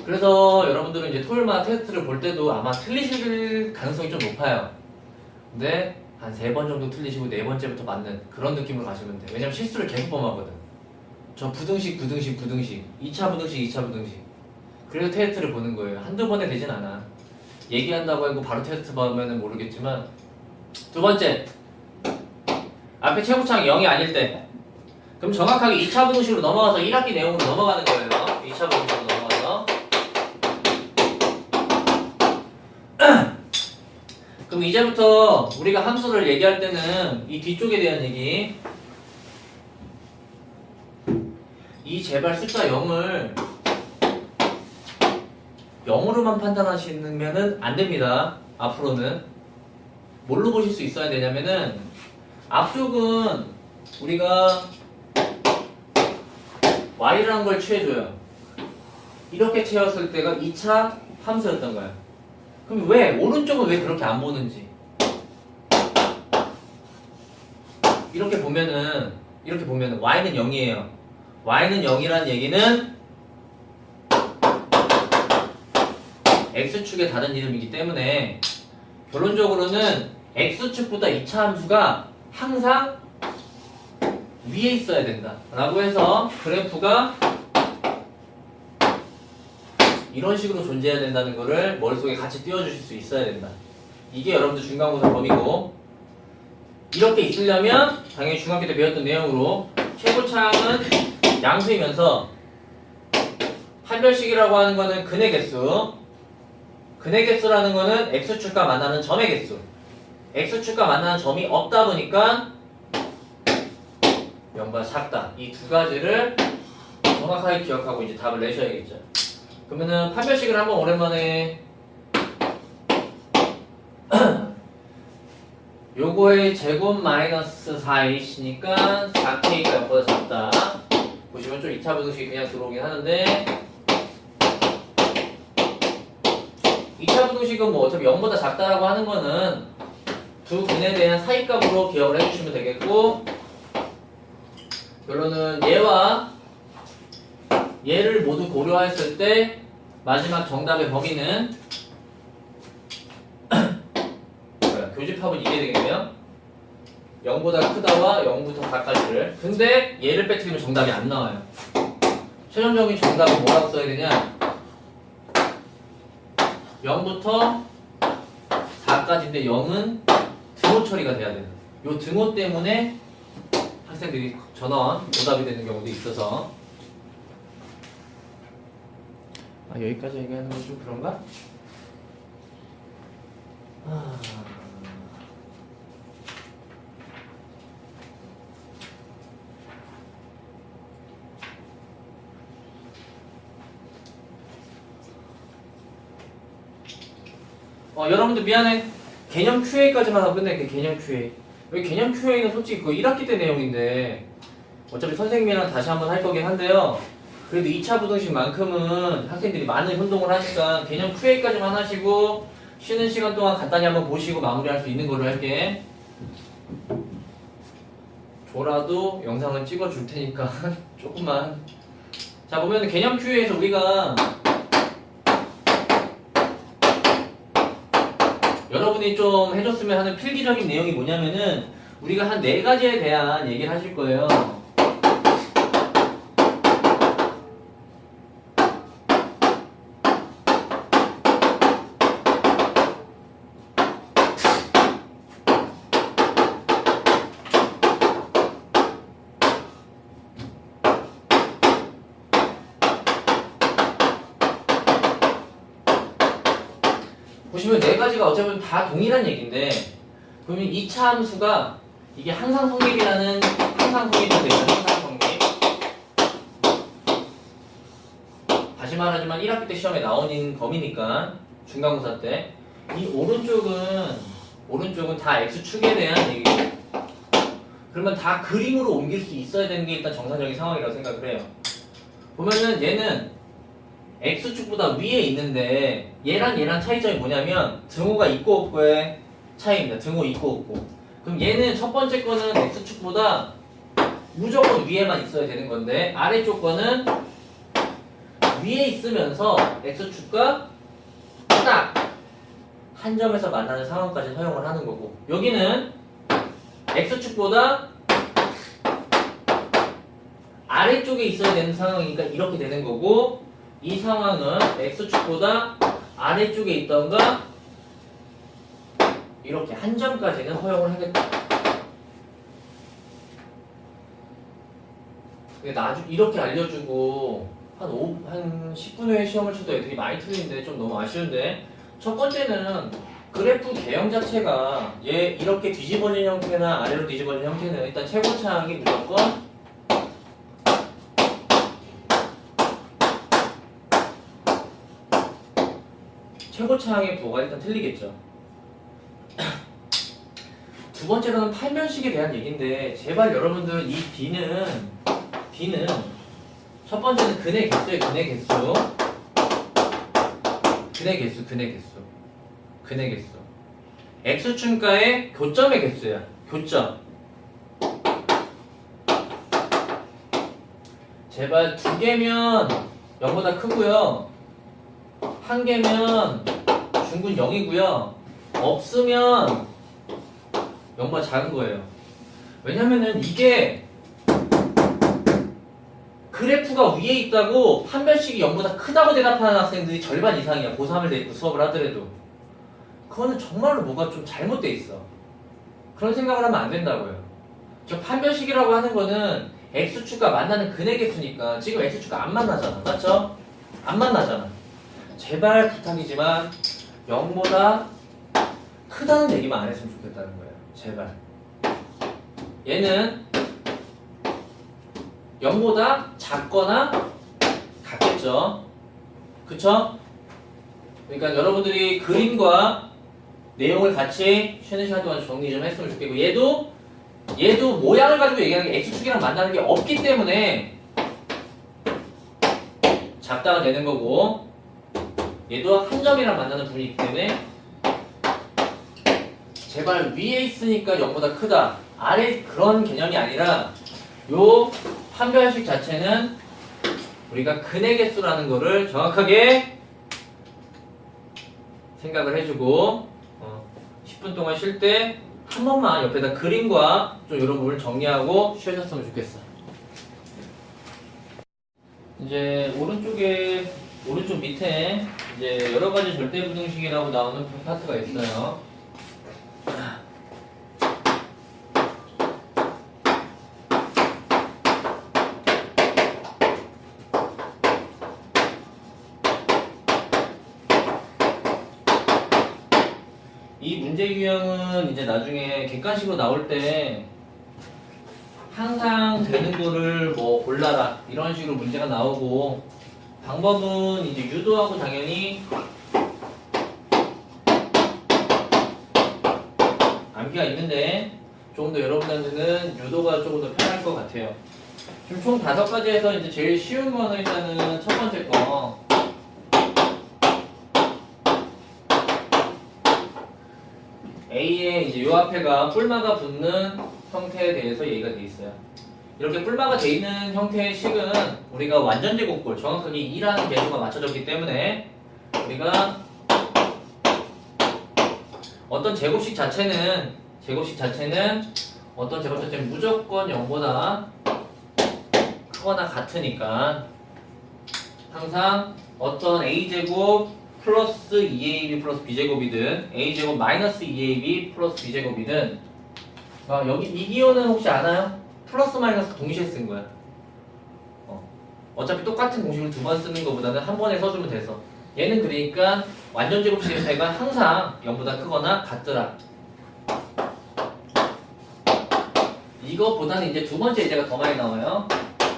그래서 여러분들은 이제 토요일마다 테스트를 볼 때도 아마 틀리실 가능성이 좀 높아요. 근데 한 3번 정도 틀리시고 4번째부터 맞는 그런 느낌으로 가시면 돼. 왜냐면 실수를 계속 범하거든. 저 부등식 2차 부등식 2차 부등식. 그래서 테스트를 보는 거예요. 한두 번에 되진 않아. 얘기한다고 하고 바로 테스트 보면은 모르겠지만. 두 번째, 앞에 최고차항 0이 아닐 때 그럼 정확하게 2차 부등식으로 넘어가서 1학기 내용으로 넘어가는 거예요. 2차 부등식으로 넘어가서 그럼 그럼 이제부터 우리가 함수를 얘기할 때는 이 뒤쪽에 대한 얘기, 이 제발 숫자 0을 0으로만 판단하시면은 안 됩니다. 앞으로는 뭘로 보실 수 있어야 되냐면은 앞쪽은 우리가 y라는 걸 취해줘요. 이렇게 채웠을 때가 2차 함수였던 거야. 그럼 왜 오른쪽은 왜 그렇게 안 보는지 이렇게 보면은 y는 0이에요. y는 0이라는 얘기는 x축의 다른 이름이기 때문에 결론적으로는 x축보다 2차 함수가 항상 위에 있어야 된다 라고 해서 그래프가 이런 식으로 존재해야 된다는 거를 머릿속에 같이 띄워주실 수 있어야 된다. 이게 여러분들 중간고사 범위고, 이렇게 있으려면 당연히 중학교 때 배웠던 내용으로 최고차항은 양수이면서 판별식이라고 하는 거는 근의 개수, 근의 개수라는 거는 x축과 만나는 점의 개수, x축과 만나는 점이 없다 보니까 0보다 작다. 이 두 가지를 정확하게 기억하고 이제 답을 내셔야겠죠. 그러면은 판별식을 한번 오랜만에 요거의 제곱 마이너스 4이시니까 4k가 0보다 작다. 보시면 좀 2차 부등식이 그냥 들어오긴 하는데 2차 부등식은 뭐 어차피 0보다 작다라고 하는 거는 두 근에 대한 사이값으로 기억을 해주시면 되겠고, 결론은 얘와 얘를 모두 고려했을 때 마지막 정답의 범위는 교집합은 이게 되겠네요. 0보다 크다와 0부터 4까지를. 근데 얘를 빼뜨리면 정답이 안 나와요. 최종적인 정답은 뭐라고 써야 되냐? 0부터 4까지인데 0은 등호 처리가 돼야 되는. 요 등호 때문에 학생들이 전원 오답이 되는 경우도 있어서. 여기까지 얘기하는 건 좀 그런가? 여러분들 미안해. 개념 QA까지만 하고 끝낼게. 개념 QA. 여기 개념 QA는 솔직히 그 1학기 때 내용인데 어차피 선생님이랑 다시 한번 할 거긴 한데요. 그래도 2차 부등식만큼은 학생들이 많은 혼동을 하니까 개념 QA까지만 하시고 쉬는 시간 동안 간단히 한번 보시고 마무리할 수 있는 걸로 할게. 조라도 영상은 찍어줄 테니까 조금만. 자, 보면 개념 QA에서 우리가 여러분이 좀 해줬으면 하는 필기적인 내용이 뭐냐면은 우리가 한 4가지에 대한 얘기를 하실 거예요. 보시면 4가지가 어차피 다 동일한 얘기인데, 그러면 2차 함수가 이게 항상성립이라는 항상성립이 되죠. 항상성립. 다시 말하지만 1학기 때 시험에 나오는 범위니까 중간고사 때 이 오른쪽은 다 x축에 대한 얘기고, 그러면 다 그림으로 옮길 수 있어야 되는 게 일단 정상적인 상황이라고 생각을 해요. 보면은 얘는 x축보다 위에 있는데 얘랑 차이점이 뭐냐면 등호가 있고 없고의 차이입니다. 등호 있고 없고. 그럼 얘는 첫 번째 거는 x축보다 무조건 위에만 있어야 되는 건데 아래쪽 거는 위에 있으면서 x축과 딱 한 점에서 만나는 상황까지 허용을 하는 거고, 여기는 x축보다 아래쪽에 있어야 되는 상황이니까 이렇게 되는 거고, 이 상황은 x축보다 아래쪽에 있던가 이렇게 한 점까지는 허용을 하겠다. 이렇게 알려주고 한 10분 후에 시험을 쳐도 애들이 많이 틀리는데 좀 너무 아쉬운데, 첫 번째는 그래프 개형 자체가 얘 이렇게 뒤집어진 형태나 아래로 뒤집어진 형태는 일단 최고차항이 무조건 최고차항의 부호가 일단 틀리겠죠. 두 번째로는 판별식에 대한 얘기인데 제발 여러분들 이 B는 첫 번째는 근의 개수예요. 근의 개수 x축가의 교점의 개수야. 교점. 제발 2개면 0보다 크고요. 1개면 중근 0이고요. 없으면 0보다 작은 거예요. 왜냐면은 이게 그래프가 위에 있다고 판별식이 0보다 크다고 대답하는 학생들이 절반 이상이야. 고3을 대입 수업을 하더라도. 그거는 정말로 뭐가 좀 잘못돼 있어. 그런 생각을 하면 안 된다고요. 저 판별식이라고 하는 거는 x축과 만나는 근의 개수니까 지금 x축과 안 만나잖아. 맞죠? 안 만나잖아. 제발 부탁이지만 0보다 크다는 얘기만 안 했으면 좋겠다는 거예요. 제발. 얘는 0보다 작거나 같겠죠. 그쵸? 그러니까 여러분들이 그림과 내용을 같이 쉬는 시간 동안 정리 좀 했으면 좋겠고 얘도 모양을 가지고 얘기하는 게 x축이랑 만나는 게 없기 때문에 작다가 되는 거고 얘도 한 점이랑 만나는 부분이 있기 때문에 제발 위에 있으니까 0보다 크다 아래 그런 개념이 아니라 요 판별식 자체는 우리가 근의 개수라는 거를 정확하게 생각을 해주고 10분 동안 쉴 때 한 번만 옆에다 그림과 좀 이런 부분을 정리하고 쉬어줬으면 좋겠어. 이제 오른쪽 밑에 이제 여러 가지 절대 부등식이라고 나오는 파트가 있어요. 이 문제 유형은 이제 나중에 객관식으로 나올 때 항상 되는 거를 뭐 골라라 이런 식으로 문제가 나오고 방법은 이제 유도하고 당연히 암기가 있는데 조금 더 여러분들한테는 유도가 조금 더 편할 것 같아요. 지금 총 5가지에서 이제 제일 쉬운 거는 일단은 첫 번째 거 A에 이제 요 앞에가 뿔마가 붙는 형태에 대해서 얘기가 돼 있어요. 이렇게 뿔마가 돼 있는 형태의 식은 우리가 완전 제곱골, 정확하게 2라는 개수가 맞춰졌기 때문에 우리가 어떤 제곱식 자체는 어떤 제곱 자체는 무조건 0보다 크거나 같으니까 항상 어떤 a제곱 플러스 2ab 플러스 b제곱이든 a제곱 마이너스 2ab 플러스 b제곱이든 여기 이 기호는 혹시 아나요? 플러스 마이너스 동시에 쓴 거야. 어차피 똑같은 공식을 2번 쓰는 것보다는 한 번에 써주면 돼서 얘는 그러니까 완전 제곱식 형태가 항상 0보다 크거나 같더라. 이것보다는 이제 두 번째 예제가 더 많이 나와요.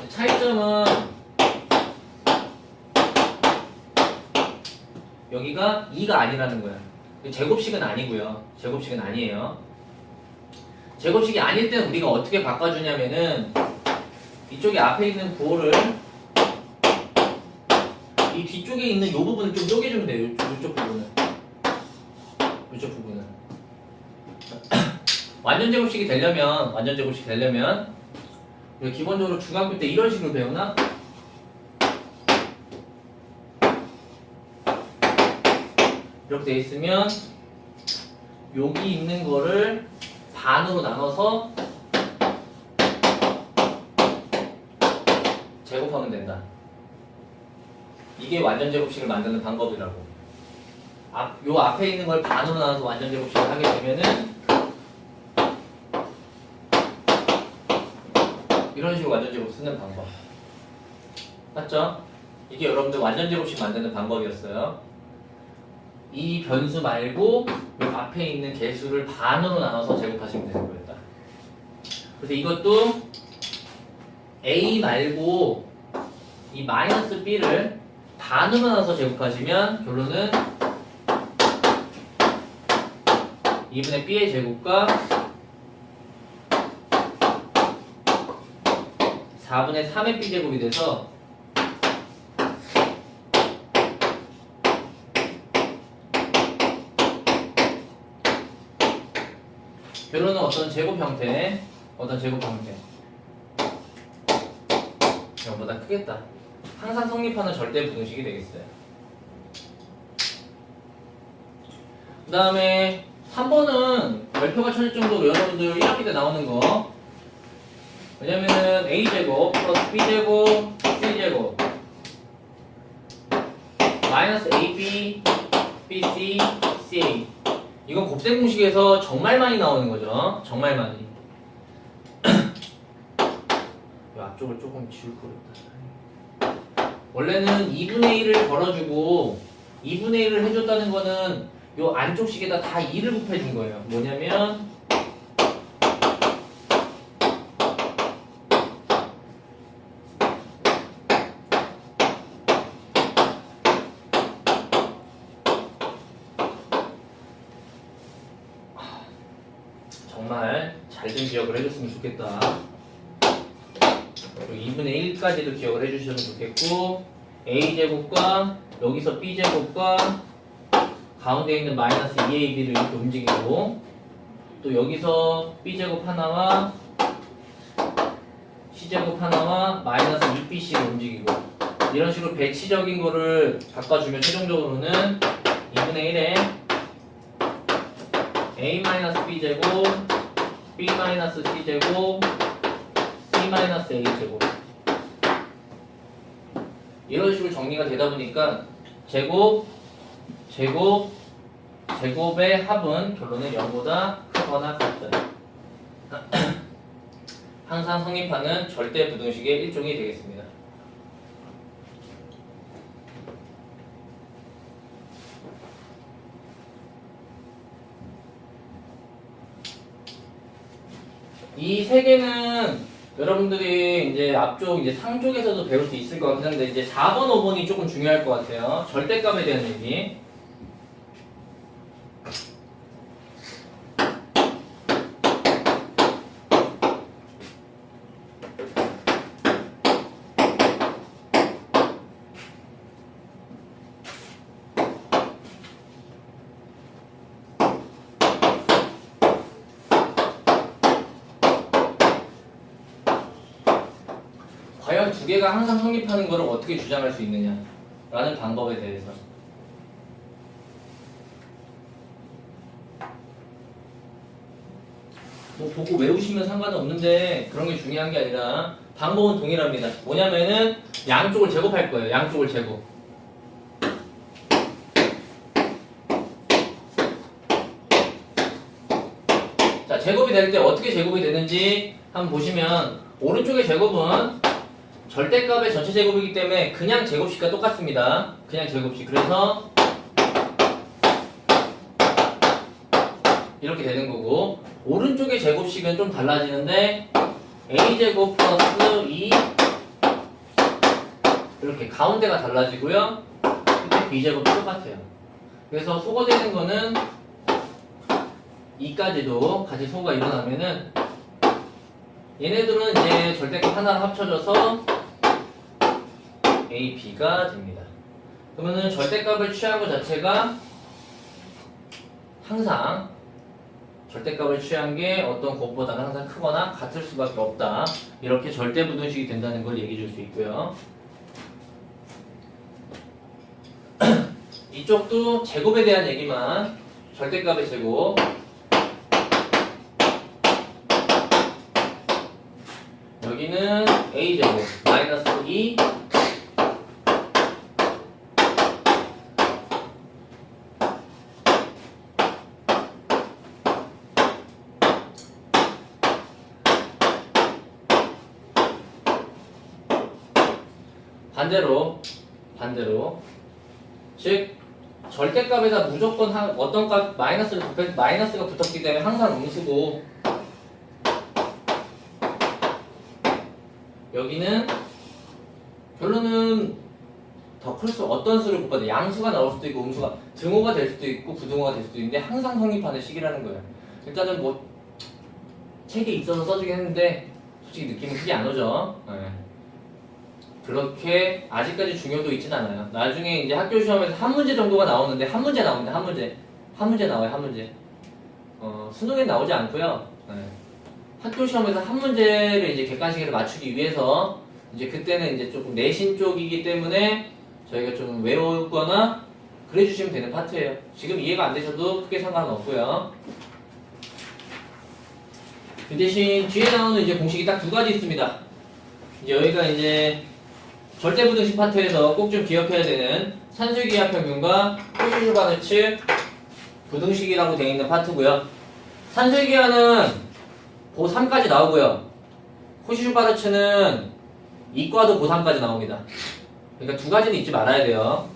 차이점은 여기가 2가 아니라는 거야. 제곱식은 아니고요. 제곱식은 아니에요. 제곱식이 아닐 때는 우리가 어떻게 바꿔주냐면은 이쪽에 앞에 있는 부호를 이 뒤쪽에 있는 이 부분을 좀 쪼개주면 돼요. 이쪽 부분을. 이쪽 부분을. 완전 제곱식이 되려면 우리가 기본적으로 중학교 때 이런 식으로 배우나? 이렇게 돼 있으면 여기 있는 거를 반으로 나눠서 제곱하면 된다. 이게 완전 제곱식을 만드는 방법이라고. 요 앞에 있는 걸 반으로 나눠서 완전 제곱식을 하게 되면은 이런 식으로 완전 제곱 쓰는 방법. 맞죠? 이게 여러분들 완전 제곱식 만드는 방법이었어요. 이 변수 말고 이 앞에 있는 개수를 반으로 나눠서 제곱하시면 되는 거였다. 그래서 이것도 a 말고 이 마이너스 b를 반으로 나눠서 제곱하시면 결론은 2분의 b의 제곱과 4분의 3의 b제곱이 돼서 결론은 어떤 제곱 형태 이거보다 크겠다. 항상 성립하는 절대 부등식이 되겠어요. 그 다음에 3번은 별표가 쳐질 정도로 여러분들 1학기 때 나오는 거. 왜냐면은 a제곱 플러스 b제곱 c제곱 마이너스 ab bc ca 이건 곱셈 공식에서 정말 많이 나오는 거죠. 정말 많이. 이 앞쪽을 조금 지울 거였다. 원래는 2분의 1을 걸어주고 2분의 1을 해줬다는 거는 요 안쪽 식에다 다 2를 곱해준 거예요. 뭐냐면 정말 잘 좀 기억을 해줬으면 좋겠다. 그리고 2분의 1까지도 기억을 해주시면 좋겠고 a제곱과 여기서 b제곱과 가운데 있는 마이너스 2ab를 이렇게 움직이고 또 여기서 b제곱 하나와 c제곱 하나와 마이너스 2bc를 움직이고 이런 식으로 배치적인 거를 바꿔주면 최종적으로는 2분의 1에 a-b제곱 b-c제곱 c-a제곱 이런 식으로 정리가 되다 보니까 제곱의 합은 결론은 0보다 크거나 같다. 항상 성립하는 절대 부등식의 일종이 되겠습니다. 이 세 개는 여러분들이 이제 앞쪽 이제 상쪽에서도 배울 수 있을 것 같긴 한데 이제 4번, 5번이 조금 중요할 것 같아요. 절대값에 대한 얘기. 과연 두 개가 항상 성립하는 것을 어떻게 주장할 수 있느냐라는 방법에 대해서. 뭐 보고 외우시면 상관은 없는데 그런 게 중요한 게 아니라 방법은 동일합니다. 뭐냐면은 양쪽을 제곱할 거예요. 양쪽을 제곱. 자, 제곱이 될 때 어떻게 제곱이 되는지 한번 보시면 오른쪽의 제곱은 절대값의 전체 제곱이기 때문에 그냥 제곱식과 똑같습니다. 그냥 제곱식. 그래서 이렇게 되는 거고 오른쪽의 제곱식은 좀 달라지는데 a제곱 플러스 2 이렇게 가운데가 달라지고요. 근데 b제곱도 똑같아요. 그래서 소거되는 거는 2까지도 같이 소거가 일어나면은 얘네들은 이제 절대값 하나를 합쳐져서 a, b가 됩니다. 그러면은 절대값을 취한 것 자체가 항상 절대값을 취한 게 어떤 곱보다는 항상 크거나 같을 수밖에 없다. 이렇게 절대부등식이 된다는 걸 얘기해 줄 수 있고요. 이쪽도 제곱에 대한 얘기만 절대값의 제곱 여기는 a제곱 마이너스 2 반대로 즉 절대값에다 무조건 어떤 값 마이너스가 붙었기 때문에 항상 음수고, 여기는 결론은 더 클 수 어떤 수를 곱하든 양수가 나올 수도 있고 음수가 등호가 될 수도 있고 부등호가 될 수도 있는데 항상 성립하는 식이라는 거예요. 일단은 뭐 책에 있어서 써주긴 했는데 솔직히 느낌은 크게 안 오죠. 네. 그렇게 아직까지 중요도 있진 않아요. 나중에 이제 학교 시험에서 한 문제 정도가 나오는데 한 문제 나옵니다. 한 문제 나와요. 한 문제. 수능엔 나오지 않고요. 네. 학교 시험에서 한 문제를 이제 객관식에서 맞추기 위해서 이제 그때는 이제 조금 내신 쪽이기 때문에 저희가 좀 외우거나 그래 주시면 되는 파트예요. 지금 이해가 안 되셔도 크게 상관은 없고요. 그 대신 뒤에 나오는 이제 공식이 딱 두 가지 있습니다. 이제 여기가 이제 절대부등식 파트에서 꼭 좀 기억해야 되는 산술기하평균과 호시슈바르츠 부등식이라고 되어 있는 파트고요. 산술기하는 고3까지 나오고요. 호시슈바르츠는 이과도 고3까지 나옵니다. 그러니까 두 가지는 잊지 말아야 돼요.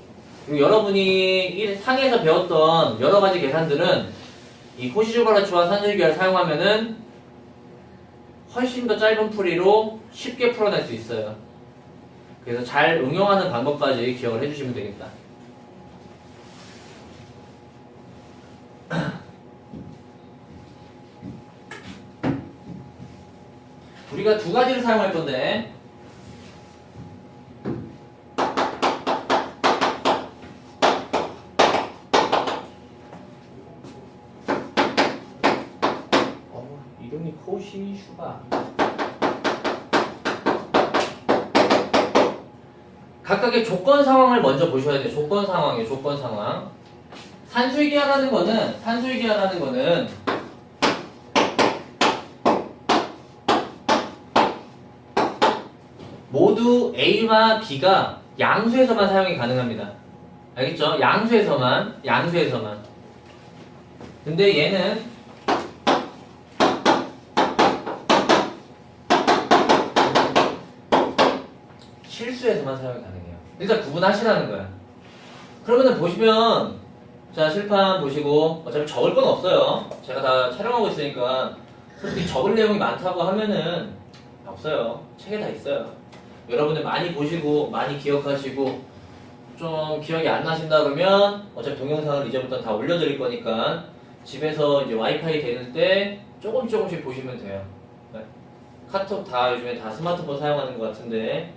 그리고 여러분이 상에서 배웠던 여러 가지 계산들은 이 호시슈바르츠와 산술기하를 사용하면은 훨씬 더 짧은 풀이로 쉽게 풀어낼 수 있어요. 그래서 잘 응용하는 방법까지 기억을 해주시면 되겠다. 우리가 두 가지를 사용할 건데 이름이 호시슈바. 각각의 조건 상황을 먼저 보셔야 돼요. 조건 상황이에요. 조건 상황. 산술기하라는 거는 모두 A와 B가 양수에서만 사용이 가능합니다. 알겠죠? 양수에서만. 근데 얘는 실수에서만 사용이 가능해요. 일단 구분하시라는 거야. 그러면은 보시면, 자, 실판 보시고, 어차피 적을 건 없어요. 제가 다 촬영하고 있으니까, 솔직히 적을 내용이 많다고 하면은, 없어요. 책에 다 있어요. 여러분들 많이 보시고, 많이 기억하시고, 좀 기억이 안 나신다 그러면, 어차피 동영상을 이제부터 다 올려드릴 거니까, 집에서 이제 와이파이 되는 때, 조금씩 보시면 돼요. 네. 카톡 다 요즘에 다 스마트폰 사용하는 것 같은데,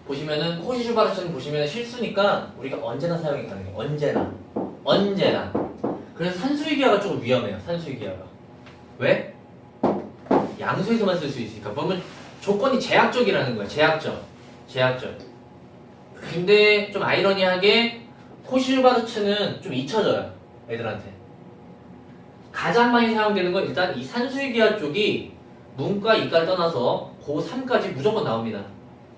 보시면은 호시슈바르츠는 보시면 실수니까 우리가 언제나 사용이 가능해요. 언제나. 그래서 산술기하가 조금 위험해요. 산술기하가. 왜? 양수에서만 쓸 수 있으니까. 그러면 조건이 제약적이라는 거예요. 제약적. 근데 좀 아이러니하게 호시슈바르츠는 좀 잊혀져요. 애들한테. 가장 많이 사용되는 건 일단 이 산술기하 쪽이 문과 이과를 떠나서 고3까지 무조건 나옵니다.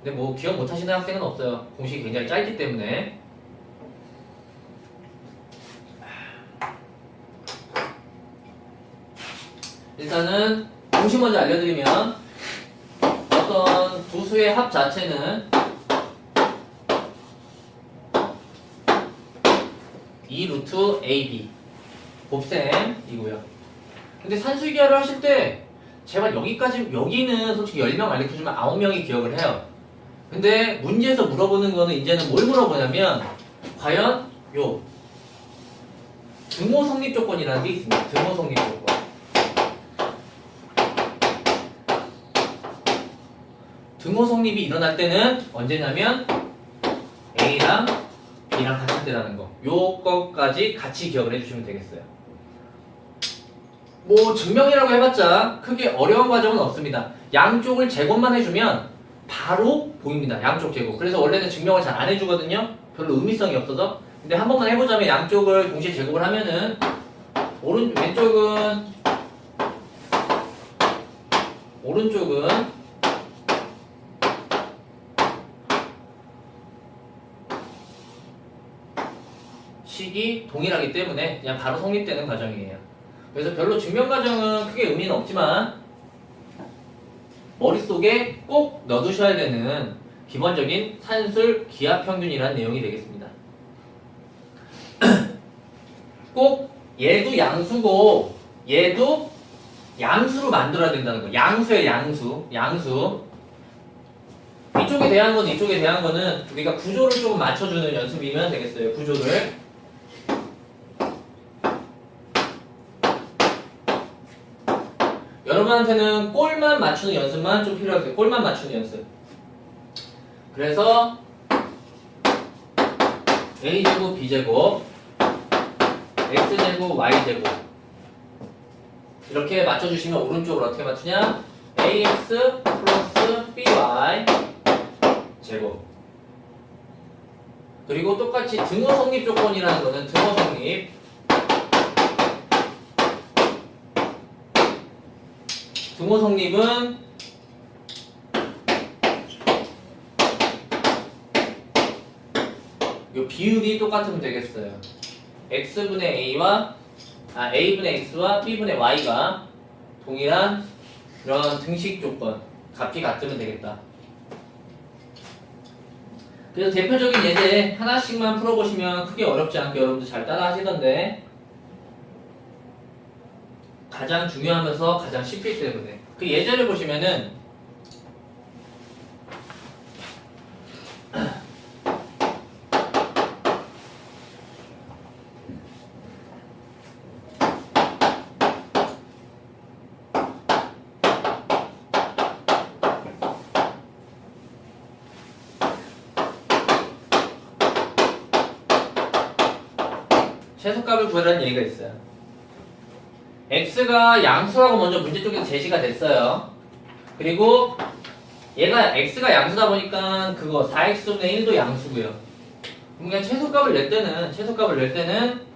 근데 뭐 기억 못 하시는 학생은 없어요. 공식이 굉장히 짧기 때문에. 일단은 공식 먼저 알려드리면 어떤 두 수의 합 자체는 2루트 AB 곱셈이고요. 근데 산술기하를 하실 때 제발 여기는 솔직히 10명 알려주면 9명이 기억을 해요. 근데 문제에서 물어보는 거는 이제는 뭘 물어보냐면 과연 요 등호 성립 조건이라는 게 있습니다. 등호 성립 조건. 등호 성립이 일어날 때는 언제냐면 A랑 B랑 같을 때라는 거. 요거까지 같이 기억을 해주시면 되겠어요. 뭐 증명이라고 해봤자 크게 어려운 과정은 없습니다. 양쪽을 제곱만 해주면 바로 보입니다. 양쪽 제곱. 그래서 원래는 증명을 잘 안 해주거든요. 별로 의미성이 없어서. 근데 한 번만 해보자면 양쪽을 동시에 제곱을 하면은 오른쪽은 식이 동일하기 때문에 그냥 바로 성립되는 과정이에요. 그래서 별로 증명 과정은 크게 의미는 없지만 머릿속에 꼭 넣어두셔야 되는 기본적인 산술 기하평균이라는 내용이 되겠습니다. 꼭 얘도 양수고 얘도 양수로 만들어야 된다는 거. 양수의 양수. 이쪽에 대한 거는 이쪽에 대한 거는 우리가 구조를 조금 맞춰주는 연습이면 되겠어요. 구조를. 여러분한테는 꼴만 맞추는 연습만 좀 필요하겠어요. 꼴만 맞추는 연습. 그래서 a제곱 b제곱 x제곱 y제곱 이렇게 맞춰주시면 오른쪽으로 어떻게 맞추냐? ax 플러스 by 제곱. 그리고 똑같이 등호 성립 조건이라는 거는 등호 성립. 등호 성립은 요 비율이 똑같으면 되겠어요. x분의 a와 a분의 x와 b분의 y가 동일한 이런 등식 조건 값이 같으면 되겠다. 그래서 대표적인 예제 하나씩만 풀어보시면 크게 어렵지 않게 여러분들 잘 따라 하시던데 가장 중요하면서 가장 쉽기 때문에 그 예제를 보시면은 최소값을 구하라는 얘기가 있어요. x가 양수라고 먼저 문제 쪽에서 제시가 됐어요. 그리고 얘가 x가 양수다 보니까 그거 4x분의 1도 양수고요. 그럼 그냥 최소값을 낼 때는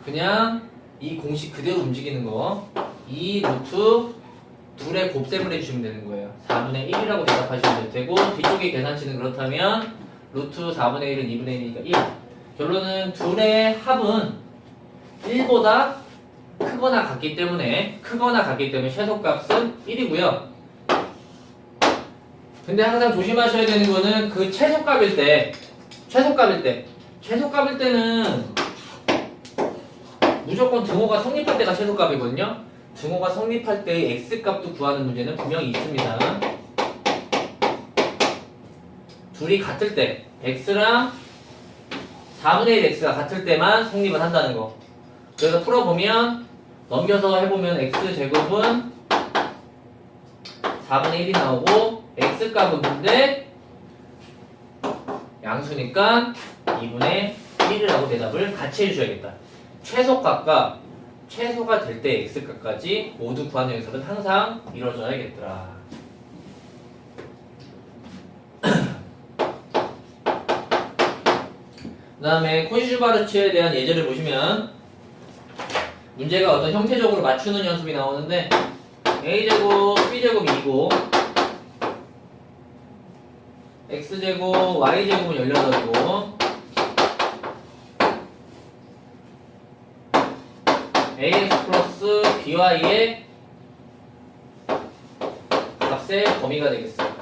그냥 이 공식 그대로 움직이는 거 2 루트 둘의 곱셈을 해주시면 되는 거예요. 4분의 1이라고 대답하시면 되고 뒤쪽에 계산치는 그렇다면 루트 4분의 1은 2분의 1이니까 1. 결론은 둘의 합은 1보다 크거나 같기 때문에 최소값은 1이고요. 근데 항상 조심하셔야 되는 거는 그 최소값일 때는 무조건 등호가 성립할 때가 최소값이거든요. 등호가 성립할 때의 x값도 구하는 문제는 분명히 있습니다. 둘이 같을 때 x랑 4분의 1 x가 같을 때만 성립을 한다는 거. 그래서 풀어보면 넘겨서 해보면 x제곱은 4분의 1이 나오고 x값은 근데 양수니까 2분의 1이라고 대답을 같이 해주셔야겠다. 최소값과 최소가 될 때 x값까지 모두 구하는 연습은 항상 이루어져야겠더라. 그 다음에 콘슈바르츠에 대한 예제를 보시면 문제가 어떤 형태적으로 맞추는 연습이 나오는데 a제곱 b제곱이 2고 x제곱 y제곱은 18이고 ax 플러스 by의 값의 범위가 되겠어요.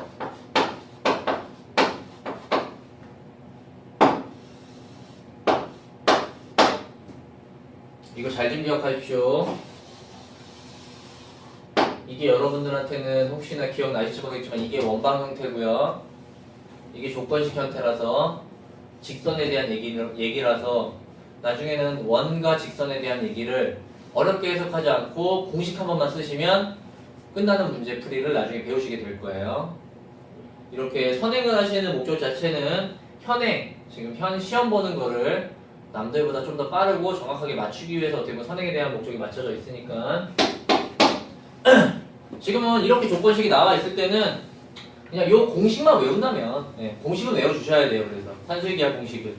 이거 잘 좀 기억하십시오. 이게 여러분들한테는 혹시나 기억나실지 모르겠지만 이게 원방 형태고요. 이게 조건식 형태라서 직선에 대한 얘기라서 나중에는 원과 직선에 대한 얘기를 어렵게 해석하지 않고 공식 한 번만 쓰시면 끝나는 문제 풀이를 나중에 배우시게 될 거예요. 이렇게 선행을 하시는 목적 자체는 지금 현 시험 보는 거를 남들보다 좀 더 빠르고 정확하게 맞추기 위해서 어떻게 보면 선행에 대한 목적이 맞춰져 있으니까 지금은 이렇게 조건식이 나와 있을 때는 그냥 요 공식만 외운다면 공식은 외워주셔야 돼요. 그래서 산술기하 공식을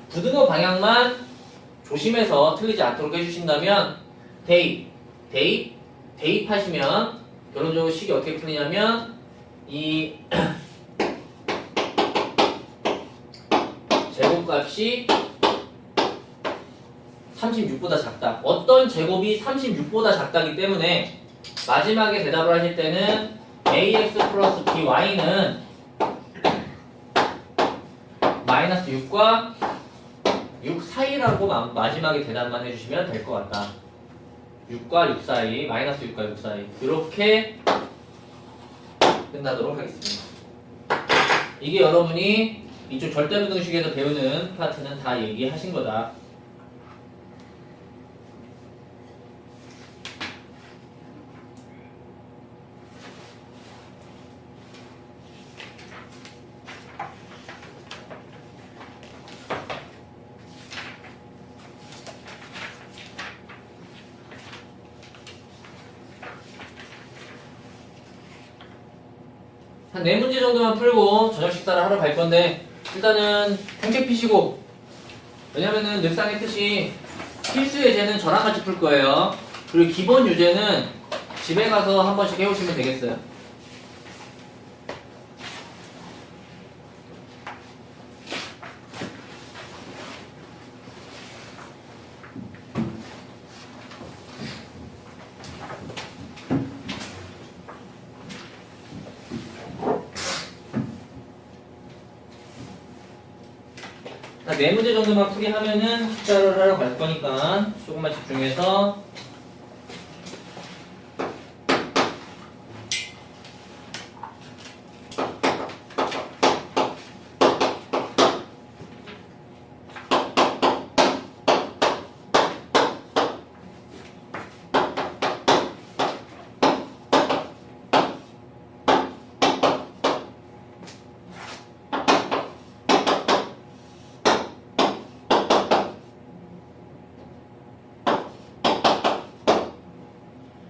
부등호 방향만 조심해서 틀리지 않도록 해주신다면 대입하시면 결론적으로 식이 어떻게 풀리냐면 이 제곱값이 36보다 작다. 어떤 제곱이 36보다 작다기 때문에 마지막에 대답을 하실 때는 ax 플러스 by는 마이너스 6과 6 사이라고 마지막에 대답만 해주시면 될 것 같다. 6과 6 사이, 마이너스 6과 6 사이. 이렇게 끝나도록 하겠습니다. 이게 여러분이 이쪽 절대부등식에서 배우는 파트는 다 얘기하신 거다. 한 4문제 정도만 풀고 저녁 식사를 하러 갈 건데 일단은 공책 피시고, 왜냐면은 늘상 했듯이 필수 예제는 저랑 같이 풀 거예요. 그리고 기본 유제는 집에 가서 한 번씩 해오시면 되겠어요. 자, 4문제 정도만 풀이 하면은 식사를 하러 갈 거니까 조금만 집중해서.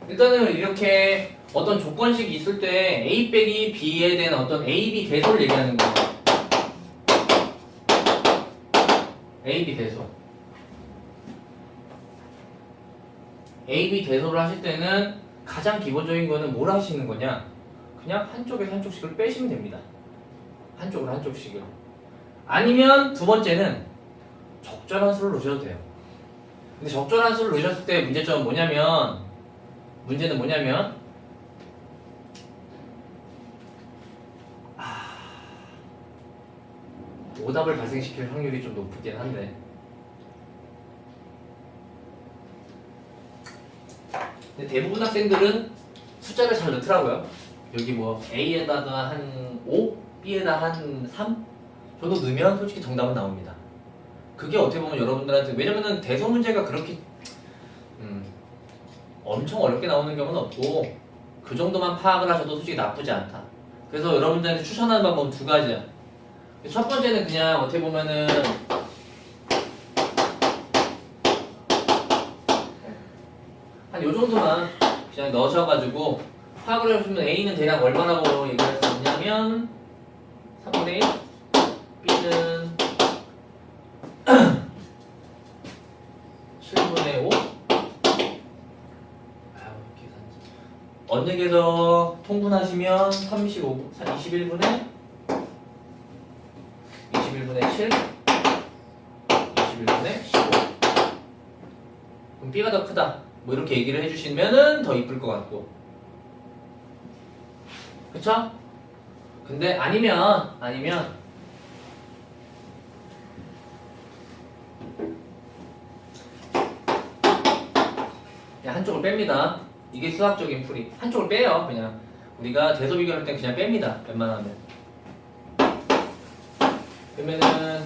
일단은 이렇게 어떤 조건식이 있을 때 A 빼기 B에 대한 어떤 A, B 대소를 얘기하는 거예요. A, B 대소. A, B 대소를 하실 때는 가장 기본적인 거는 뭘 하시는 거냐? 그냥 한쪽에서 한쪽씩을 빼시면 됩니다. 한쪽으로 한쪽씩을. 아니면 두 번째는 적절한 수를 넣으셔도 돼요. 근데 적절한 수를 넣으셨을 때 문제점은 뭐냐면, 오답을 발생시킬 확률이 좀 높긴 한데, 근데 대부분 학생들은 숫자를 잘 넣더라고요. 여기 뭐 A에다가 한 5, B에다 한 3 정도 넣으면 솔직히 정답은 나옵니다. 그게 어떻게 보면 여러분들한테, 왜냐면은 대소 문제가 그렇게 엄청 어렵게 나오는 경우는 없고 그 정도만 파악을 하셔도 솔직히 나쁘지 않다. 그래서 여러분들한테 추천하는 방법은 두 가지야. 첫 번째는 그냥 어떻게 보면은 한 요 정도만 그냥 넣으셔가지고 파악을 해주시면 A는 대략 얼마라고 얘기할 수 있냐면 3분의 1, B는 7분의 5. 언역에서 통분하시면 21분의 7, 21분의 15. 그럼 B가 더 크다. 뭐 이렇게 얘기를 해주시면은 더 이쁠 것 같고. 그쵸? 근데 아니면 그냥 한쪽을 뺍니다. 이게 수학적인 풀이. 한쪽을 빼요. 그냥 우리가 대소 비교할 땐 그냥 뺍니다. 웬만하면. 그러면은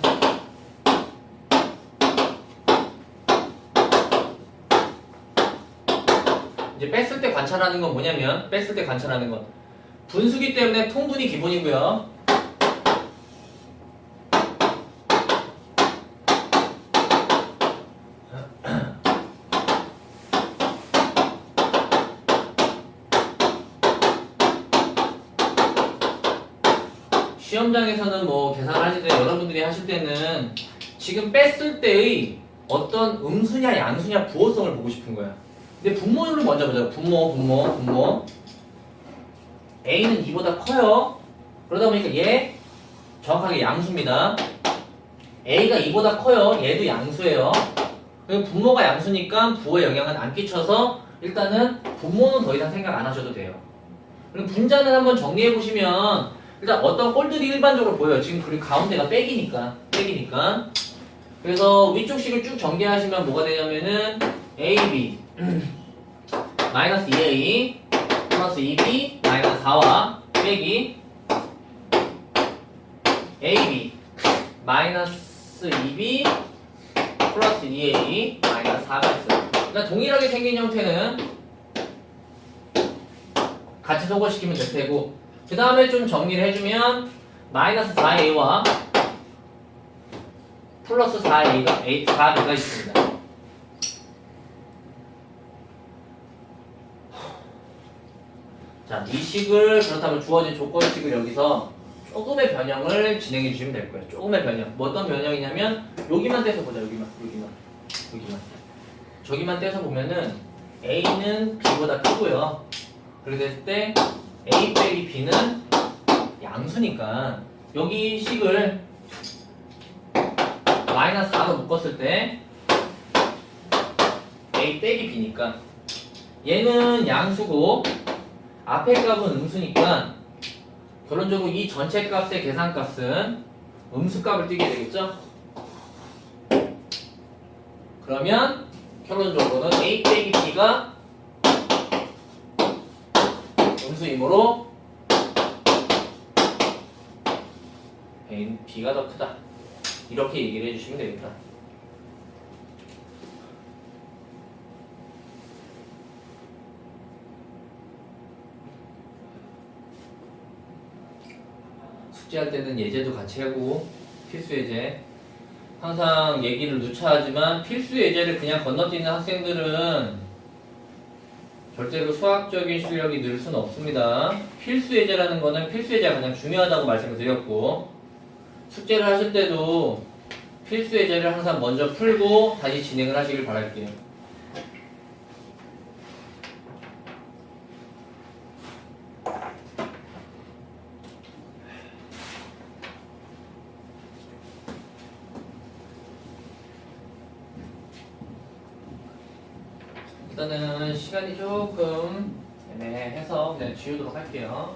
이제 뺐을 때 관찰하는 건 뭐냐면, 뺐을 때 관찰하는 건 분수기 때문에 통분이 기본이고요. 시험장에서는 뭐 계산을 하실 때, 여러분들이 하실 때는 지금 뺐을 때의 어떤 음수냐 양수냐 부호성을 보고 싶은 거야. 근데 분모를 먼저 보자고. 분모. A는 2보다 커요. 그러다 보니까 얘 정확하게 양수입니다. A가 2보다 커요. 얘도 양수예요. 그리고 분모가 양수니까 부호에 영향은 안 끼쳐서 일단은 분모는 더 이상 생각 안 하셔도 돼요. 그럼 분자는 한번 정리해 보시면 일단 어떤 꼴들이 일반적으로 보여요. 지금 그리고 가운데가 빼기니까. 그래서 위쪽 식을 쭉 전개하시면 뭐가 되냐면은 AB 마이너스 2A 플러스 2B 마이너스 4와 빼기 AB 마이너스 2B 플러스 2A 마이너스 4가 있어요. 그러니까 동일하게 생긴 형태는 같이 소거시키면 될 테고, 그 다음에 좀 정리를 해주면 마이너스 4A와 플러스 4B가 있습니다. 자, 이 식을 그렇다면 주어진 조건식을 여기서 조금의 변형을 진행해 주시면 될 거예요. 조금의 변형. 뭐 어떤 변형이냐면 여기만 떼서 보자. 여기만. 저기만 떼서 보면은 A는 B보다 크고요. 그렇게 됐을 때 A 빼기 B는 양수니까 여기 식을 마이너스 4로 묶었을 때 A 빼기 B니까 얘는 양수고 앞에 값은 음수니까 결론적으로 이 전체 값의 계산값은 음수값을 띄게 되겠죠? 그러면 결론적으로는 A 빼기 B가 음수이므로 B가 더 크다. 이렇게 얘기를 해주시면 되겠다. 숙제할 때는 예제도 같이 하고 필수 예제 항상 얘기를 누차하지만 필수 예제를 그냥 건너뛰는 학생들은 절대로 수학적인 실력이 늘 수는 없습니다. 필수 예제라는 거는 필수 예제가 가장 중요하다고 말씀을 드렸고, 숙제를 하실 때도 필수 예제를 항상 먼저 풀고 다시 진행을 하시길 바랄게요. 일단은 시간이 조금 애매해서 그냥 지우도록 할게요.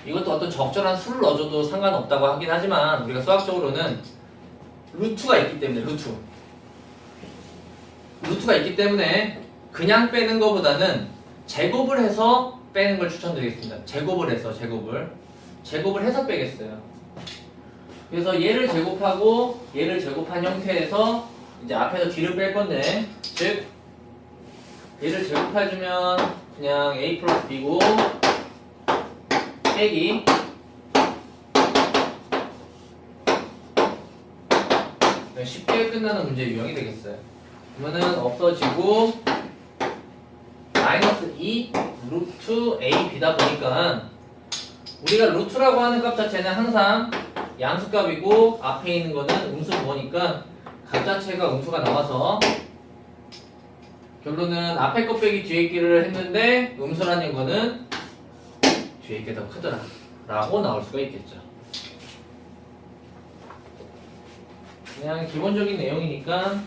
이것도 어떤 적절한 수를 넣어줘도 상관없다고 하긴 하지만 우리가 수학적으로는 루트가 있기 때문에 루트가 있기 때문에 그냥 빼는 것보다는 제곱을 해서 빼는 걸 추천드리겠습니다. 제곱을 해서 빼겠어요. 그래서 얘를 제곱하고 얘를 제곱한 형태에서 이제 앞에서 뒤를 뺄 건데, 즉 얘를 제곱해주면 그냥 A 플러스 B고 빼기 쉽게 끝나는 문제 유형이 되겠어요. 그러면은 없어지고 마이너스 2 루트 A B다 보니까 우리가 루트라고 하는 값 자체는 항상 양수값이고 앞에 있는 거는 음수 부호니까 값 자체가 음수가 나와서 결론은 앞에 것 빼기 뒤에 있기를 했는데 음수라는 거는 뒤에 있게 더 크더라 라고 나올 수가 있겠죠. 그냥 기본적인 내용이니까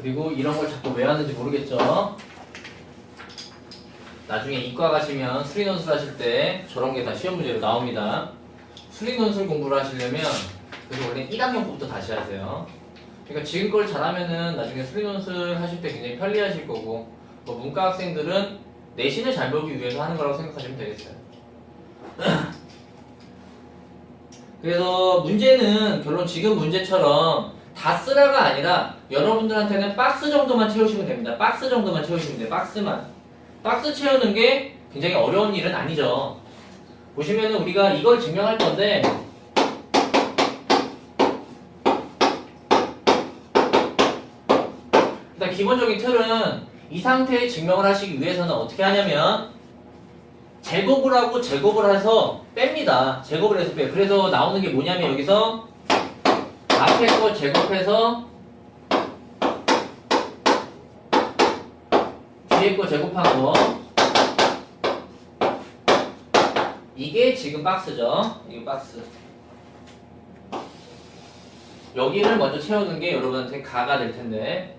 그리고 이런 걸 자꾸 왜 하는지 모르겠죠. 나중에 이과 가시면 수리논술 하실 때 저런 게 다 시험 문제로 나옵니다. 수리논술 공부를 하시려면 그래서 원래 1학년부터 다시 하세요. 그러니까 지금 걸 잘하면은 나중에 수리논술 하실 때 굉장히 편리하실 거고, 뭐 문과 학생들은 내신을 잘 보기 위해서 하는 거라고 생각하시면 되겠어요. 그래서 문제는 결론 지금 문제처럼 다 쓰라가 아니라 여러분들한테는 박스 정도만 채우시면 됩니다. 박스 정도만 채우시면 돼요. 박스만. 박스 채우는 게 굉장히 어려운 일은 아니죠. 보시면은 우리가 이걸 증명할 건데, 일단 기본적인 틀은 이 상태의 증명을 하시기 위해서는 어떻게 하냐면 제곱을 하고 제곱을 해서 뺍니다. 제곱을 해서 빼요. 그래서 나오는 게 뭐냐면 여기서 앞에 거 제곱해서 뒤에 거 제곱한 거, 이게 지금 박스죠. 이게 박스. 여기를 먼저 채우는 게 여러분한테 가가 될 텐데,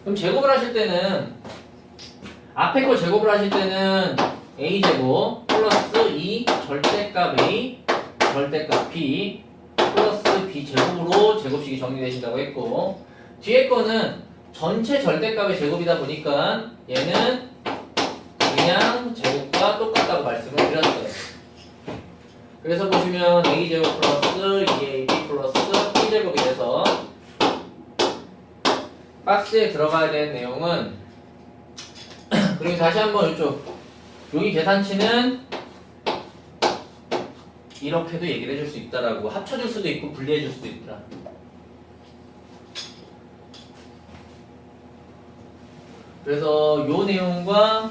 그럼 제곱을 하실 때는 앞에 거 제곱을 하실 때는 a제곱 플러스 2 절대값 a 절대값 b 플러스 b 제곱으로 제곱식이 정리되신다고 했고, 뒤에 거는 전체 절대값의 제곱이다 보니까 얘는 그냥 제곱과 똑같다고 말씀을 드렸어요. 그래서 보시면 a제곱 플러스 2ab 플러스 b제곱이 돼서 박스에 들어가야 되는 내용은 그리고 다시 한번 이쪽 여기 계산치는 이렇게도 얘기를 해줄 수 있다라고, 합쳐줄 수도 있고 분리해줄 수도 있더라. 그래서 요 내용과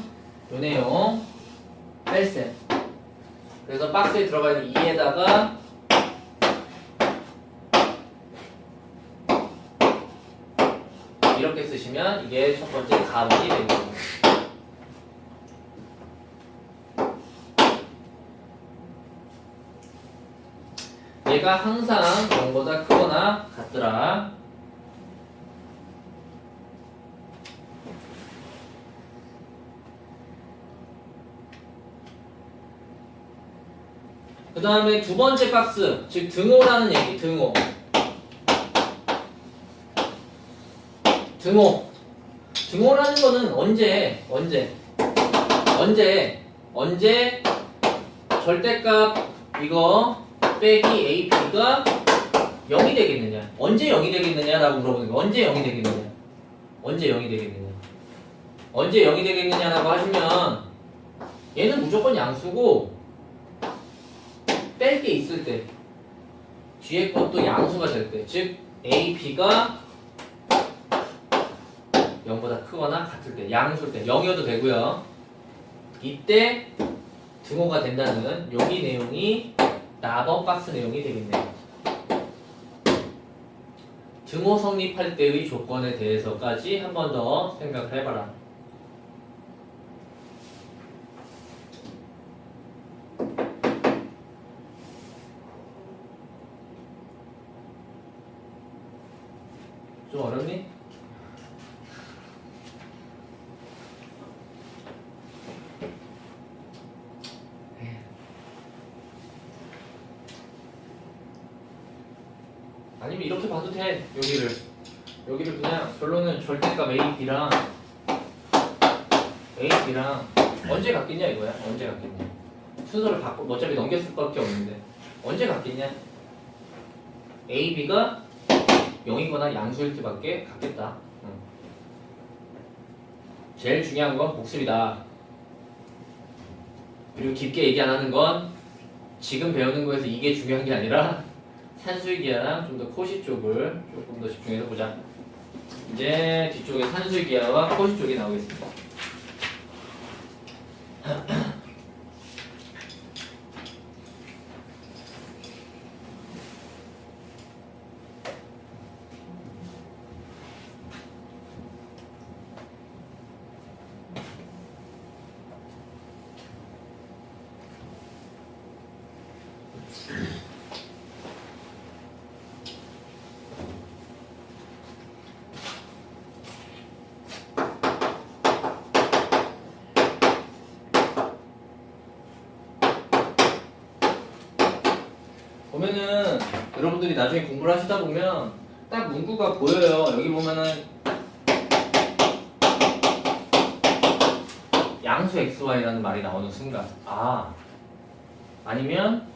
요 내용 뺄셈. 그래서 박스에 들어가 있는 2에다가 이렇게 쓰시면 이게 첫 번째 가문이 되겠습니다. 얘가 항상 0보다 크거나 같더라. 그 다음에 두 번째 박스, 즉 등호라는 얘기, 등호. 등호라는 거는 언제 절대값 이거 빼기 AP가 0이 되겠느냐, 언제 0이 되겠느냐라고 물어보는 거예요. 언제 0이 되겠느냐, 언제 0이 되겠느냐, 언제 0이 되겠느냐라고 하시면 얘는 무조건 양수고 뺄 게 있을 때, 뒤에 것도 양수가 될 때, 즉 AP가 0보다 크거나 같을 때, 양수일 때, 0이어도 되고요. 이때 등호가 된다는 여기 내용이 나번 박스 내용이 되겠네요. 등호 성립할 때의 조건에 대해서까지 한 번 더 생각을 해봐라. 좀 어렵니? 아니면 이렇게 봐도 돼. 여기를 그냥 결론은 절대값 AB랑 언제 같겠냐 이거야. 언제 같겠냐. 순서를 바꿔 어차피 넘겼을 수밖에 없는데 언제 같겠냐. AB가 0이거나 양수일 때밖에 같겠다. 제일 중요한 건 복습이다. 그리고 깊게 얘기 안 하는 건 지금 배우는 거에서 이게 중요한 게 아니라 산술기하랑 좀 더 코시 쪽을 조금 더 집중해서 보자. 이제 뒤쪽에 산술기하와 코시 쪽이 나오겠습니다. 보면은 여러분들이 나중에 공부를 하시다 보면 딱 문구가 보여요. 여기 보면은 양수 xy라는 말이 나오는 순간 아니면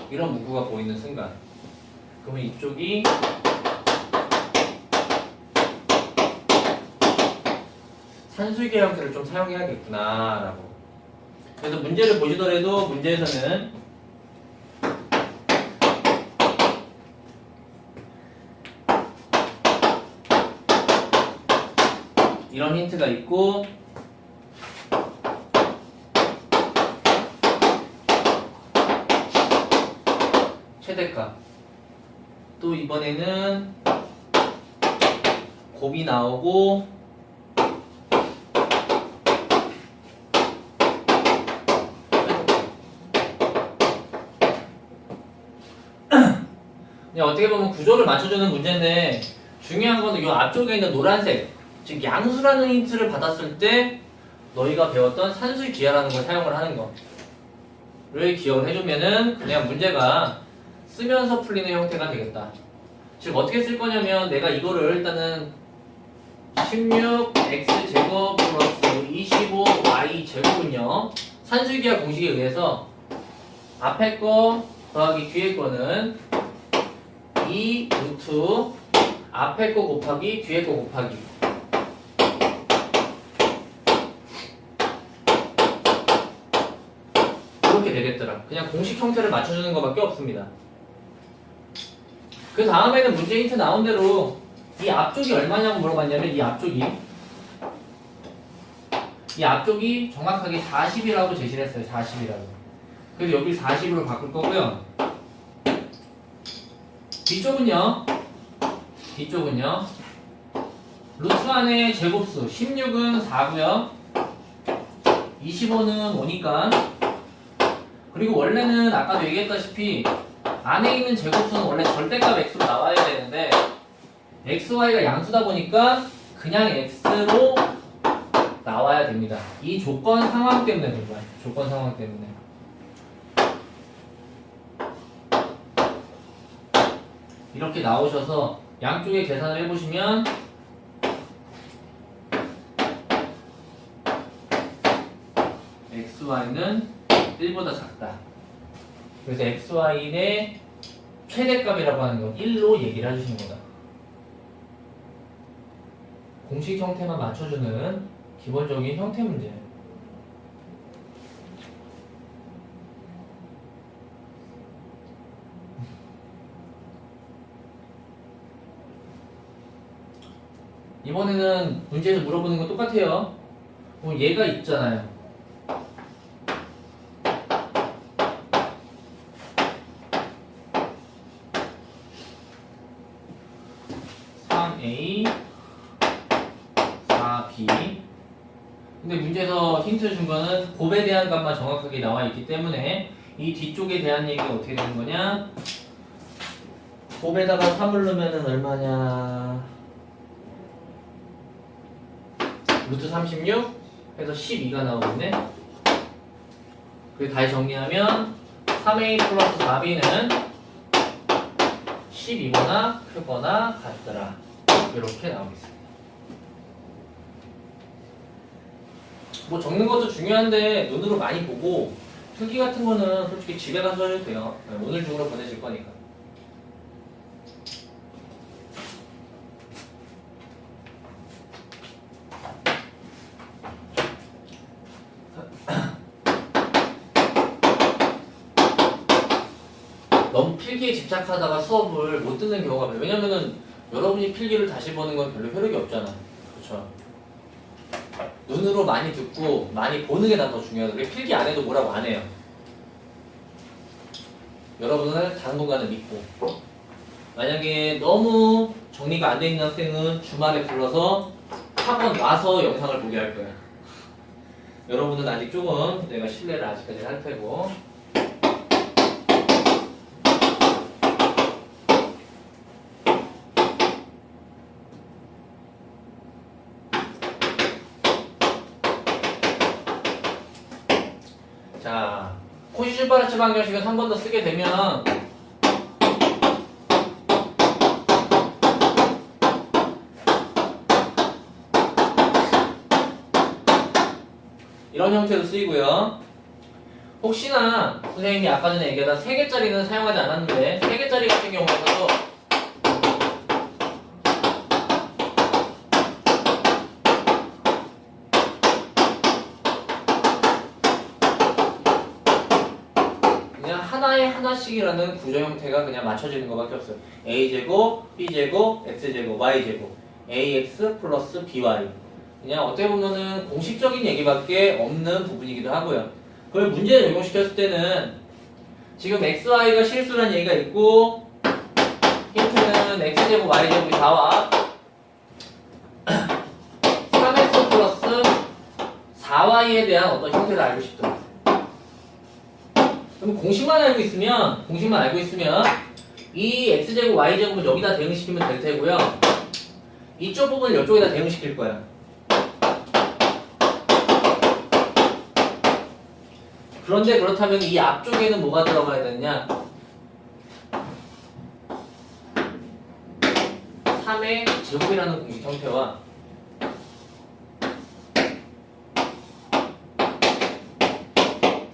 이런 문구가 보이는 순간 그러면 이쪽이 산술계 형태를 좀 사용해야겠구나 라고. 그래서 문제를 보시더라도 문제에서는 이런 힌트가 있고 최대값 또 이번에는 곱이 나오고 그냥 어떻게 보면 구조를 맞춰주는 문제인데 중요한 거는 이 앞쪽에 있는 노란색 즉 양수라는 힌트를 받았을 때 너희가 배웠던 산술기하라는 걸 사용을 하는 거를 기억을 해주면은 그냥 문제가 쓰면서 풀리는 형태가 되겠다. 즉 어떻게 쓸 거냐면 내가 이거를 일단은 16x제곱 플러스 25y제곱은요 산술기하 공식에 의해서 앞에 거 더하기 뒤에 거는 2 루트 앞에 거 곱하기 뒤에 거 곱하기 이렇게 되겠더라. 그냥 공식 형태를 맞춰주는 것밖에 없습니다. 그 다음에는 문제 힌트 나온 대로 이 앞쪽이 얼마냐고 물어봤냐면 이 앞쪽이 정확하게 40이라고 제시를 했어요. 40이라고. 그래서 여기 40으로 바꿀 거고요. 뒤쪽은요 루트 안에 제곱수 16은 4고요 25는 5니까 그리고 원래는 아까도 얘기했다시피 안에 있는 제곱수는 원래 절대값 x로 나와야 되는데 xy가 양수다 보니까 그냥 x로 나와야 됩니다. 이 조건 상황 때문에 그런 거야. 조건 상황 때문에. 이렇게 나오셔서 양쪽에 계산을 해보시면 xy는 1보다 작다. 그래서 xy의 최대값이라고 하는 건 1로 얘기를 해주시는 거다. 공식 형태만 맞춰주는 기본적인 형태 문제. 이번에는 문제에서 물어보는 건 똑같아요. 얘가 있잖아요. A 4B 근데 문제에서 힌트 준 거는 곱에 대한 값만 정확하게 나와 있기 때문에 이 뒤쪽에 대한 얘기가 어떻게 되는 거냐 곱에다가 3을 넣으면 얼마냐 루트 36 해서 12가 나오겠네. 그리고 다시 정리하면 3A 플러스 4B는 12거나 크거나 같더라. 이렇게 나오겠습니다. 뭐 적는 것도 중요한데 눈으로 많이 보고 필기 같은 거는 솔직히 집에 가서 해도 돼요. 오늘 중으로 보내질 거니까. 너무 필기에 집착하다가 수업을 못 듣는 경우가 많아요. 왜냐면은 여러분이 필기를 다시 보는 건 별로 효력이 없잖아. 그렇죠? 눈으로 많이 듣고 많이 보는 게 난 더 중요하거든요. 필기 안 해도 뭐라고 안 해요. 여러분을 당분간은 믿고 만약에 너무 정리가 안 돼 있는 학생은 주말에 불러서 학원 와서 영상을 보게 할 거야. 여러분은 아직 조금 내가 신뢰를 아직까지 할 테고 자, 코시슈바르츠 방정식을 한 번 더 쓰게 되면 이런 형태로 쓰이고요. 혹시나 선생님이 아까 전에 얘기하다 3개짜리는 사용하지 않았는데 3개짜리 같은 경우에서도 그냥 하나에 하나씩이라는 구조 형태가 그냥 맞춰지는 것밖에 없어요. a제곱, b제곱, x제곱, y제곱 ax 플러스 by 그냥 어떻게 보면은 공식적인 얘기밖에 없는 부분이기도 하고요. 그걸 문제에 적용시켰을 때는 지금 xy가 실수란 얘기가 있고 힌트는 x제곱 y제곱이 4와 3x 플러스 4y에 대한 어떤 형태를 알고 싶다. 그럼 공식만 알고 있으면 이 x제곱 y제곱을 여기다 대응시키면 될 테고요. 이쪽 부분을 이쪽에다 대응시킬 거야. 그런데 그렇다면 이 앞쪽에는 뭐가 들어가야 되느냐? 3의 제곱이라는 공식 형태와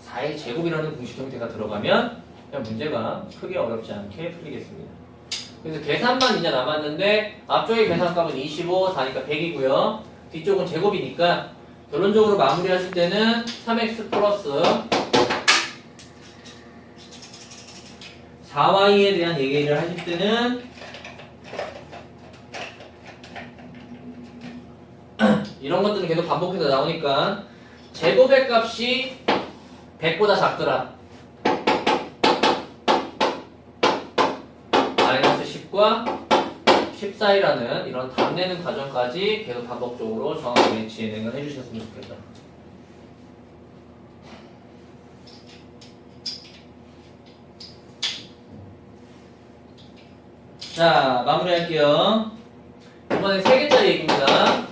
4의 제곱이라는 공식 형태가 들어가면 그냥 문제가 크게 어렵지 않게 풀리겠습니다. 그래서 계산만 이제 남았는데 앞쪽의 계산값은 25, 4니까 100이고요. 뒤쪽은 제곱이니까 결론적으로 마무리하실 때는 3x 플러스 4y에 대한 얘기를 하실 때는 이런 것들은 계속 반복해서 나오니까 제곱의 값이 100보다 작더라. 마이너스 10과 10 사이라는 이런 답 내는 과정까지 계속 반복적으로 정확하게 진행을 해주셨으면 좋겠다. 자, 마무리할게요. 이번엔 3개짜리 얘기입니다.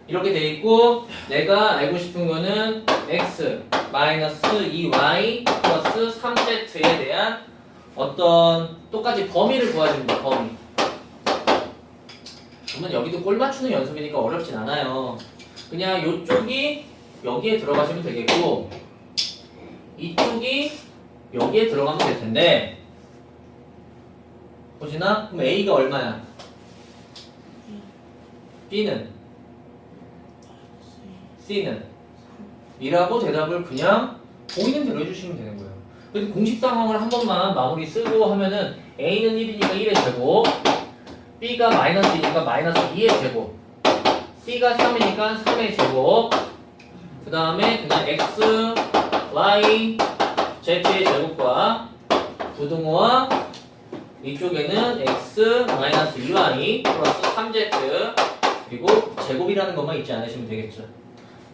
이렇게 돼 있고 내가 알고 싶은 거는 x 마이너스 2y 플러스 3z에 대한 어떤 똑같이 범위를 구해줍니다. 범위. 그러면 여기도 꼴 맞추는 연습이니까 어렵진 않아요. 그냥 이쪽이 여기에 들어가시면 되겠고 이쪽이 여기에 들어가면 될 텐데 보시나? 그럼 A가 얼마야? B는? C는? 이라고 대답을 그냥 보이는 대로 해주시면 되는 거예요. 그래서 공식 상황을 한 번만 마무리 쓰고 하면은 A는 1이니까 1의 제곱 B가 마이너스 2니까 마이너스 2의 제곱 C가 3이니까 3의 제곱 그 다음에 그냥 X, Y, Z의 제곱과 부등호와 이쪽에는 X, 마이너스 2Y 플러스 3Z 그리고 제곱이라는 것만 잊지 않으시면 되겠죠.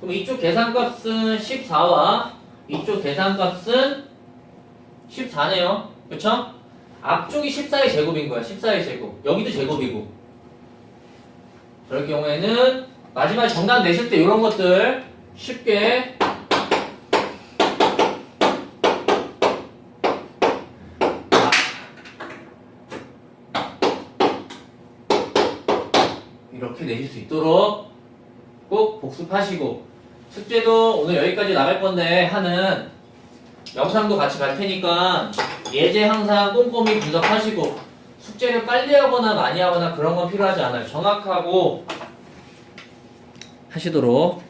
그럼 이쪽 계산값은 14와 이쪽 계산값은 14네요. 그쵸? 앞쪽이 14의 제곱인 거야. 14의 제곱. 여기도 제곱이고. 그럴 경우에는 마지막에 정답 내실 때 이런 것들 쉽게 이렇게 내실 수 있도록 꼭 복습하시고 숙제도 오늘 여기까지 나갈 건데 하는 영상도 같이 갈 테니까 예제 항상 꼼꼼히 분석하시고 숙제를 빨리 하거나 많이 하거나 그런 건 필요하지 않아요. 정확하고 하시도록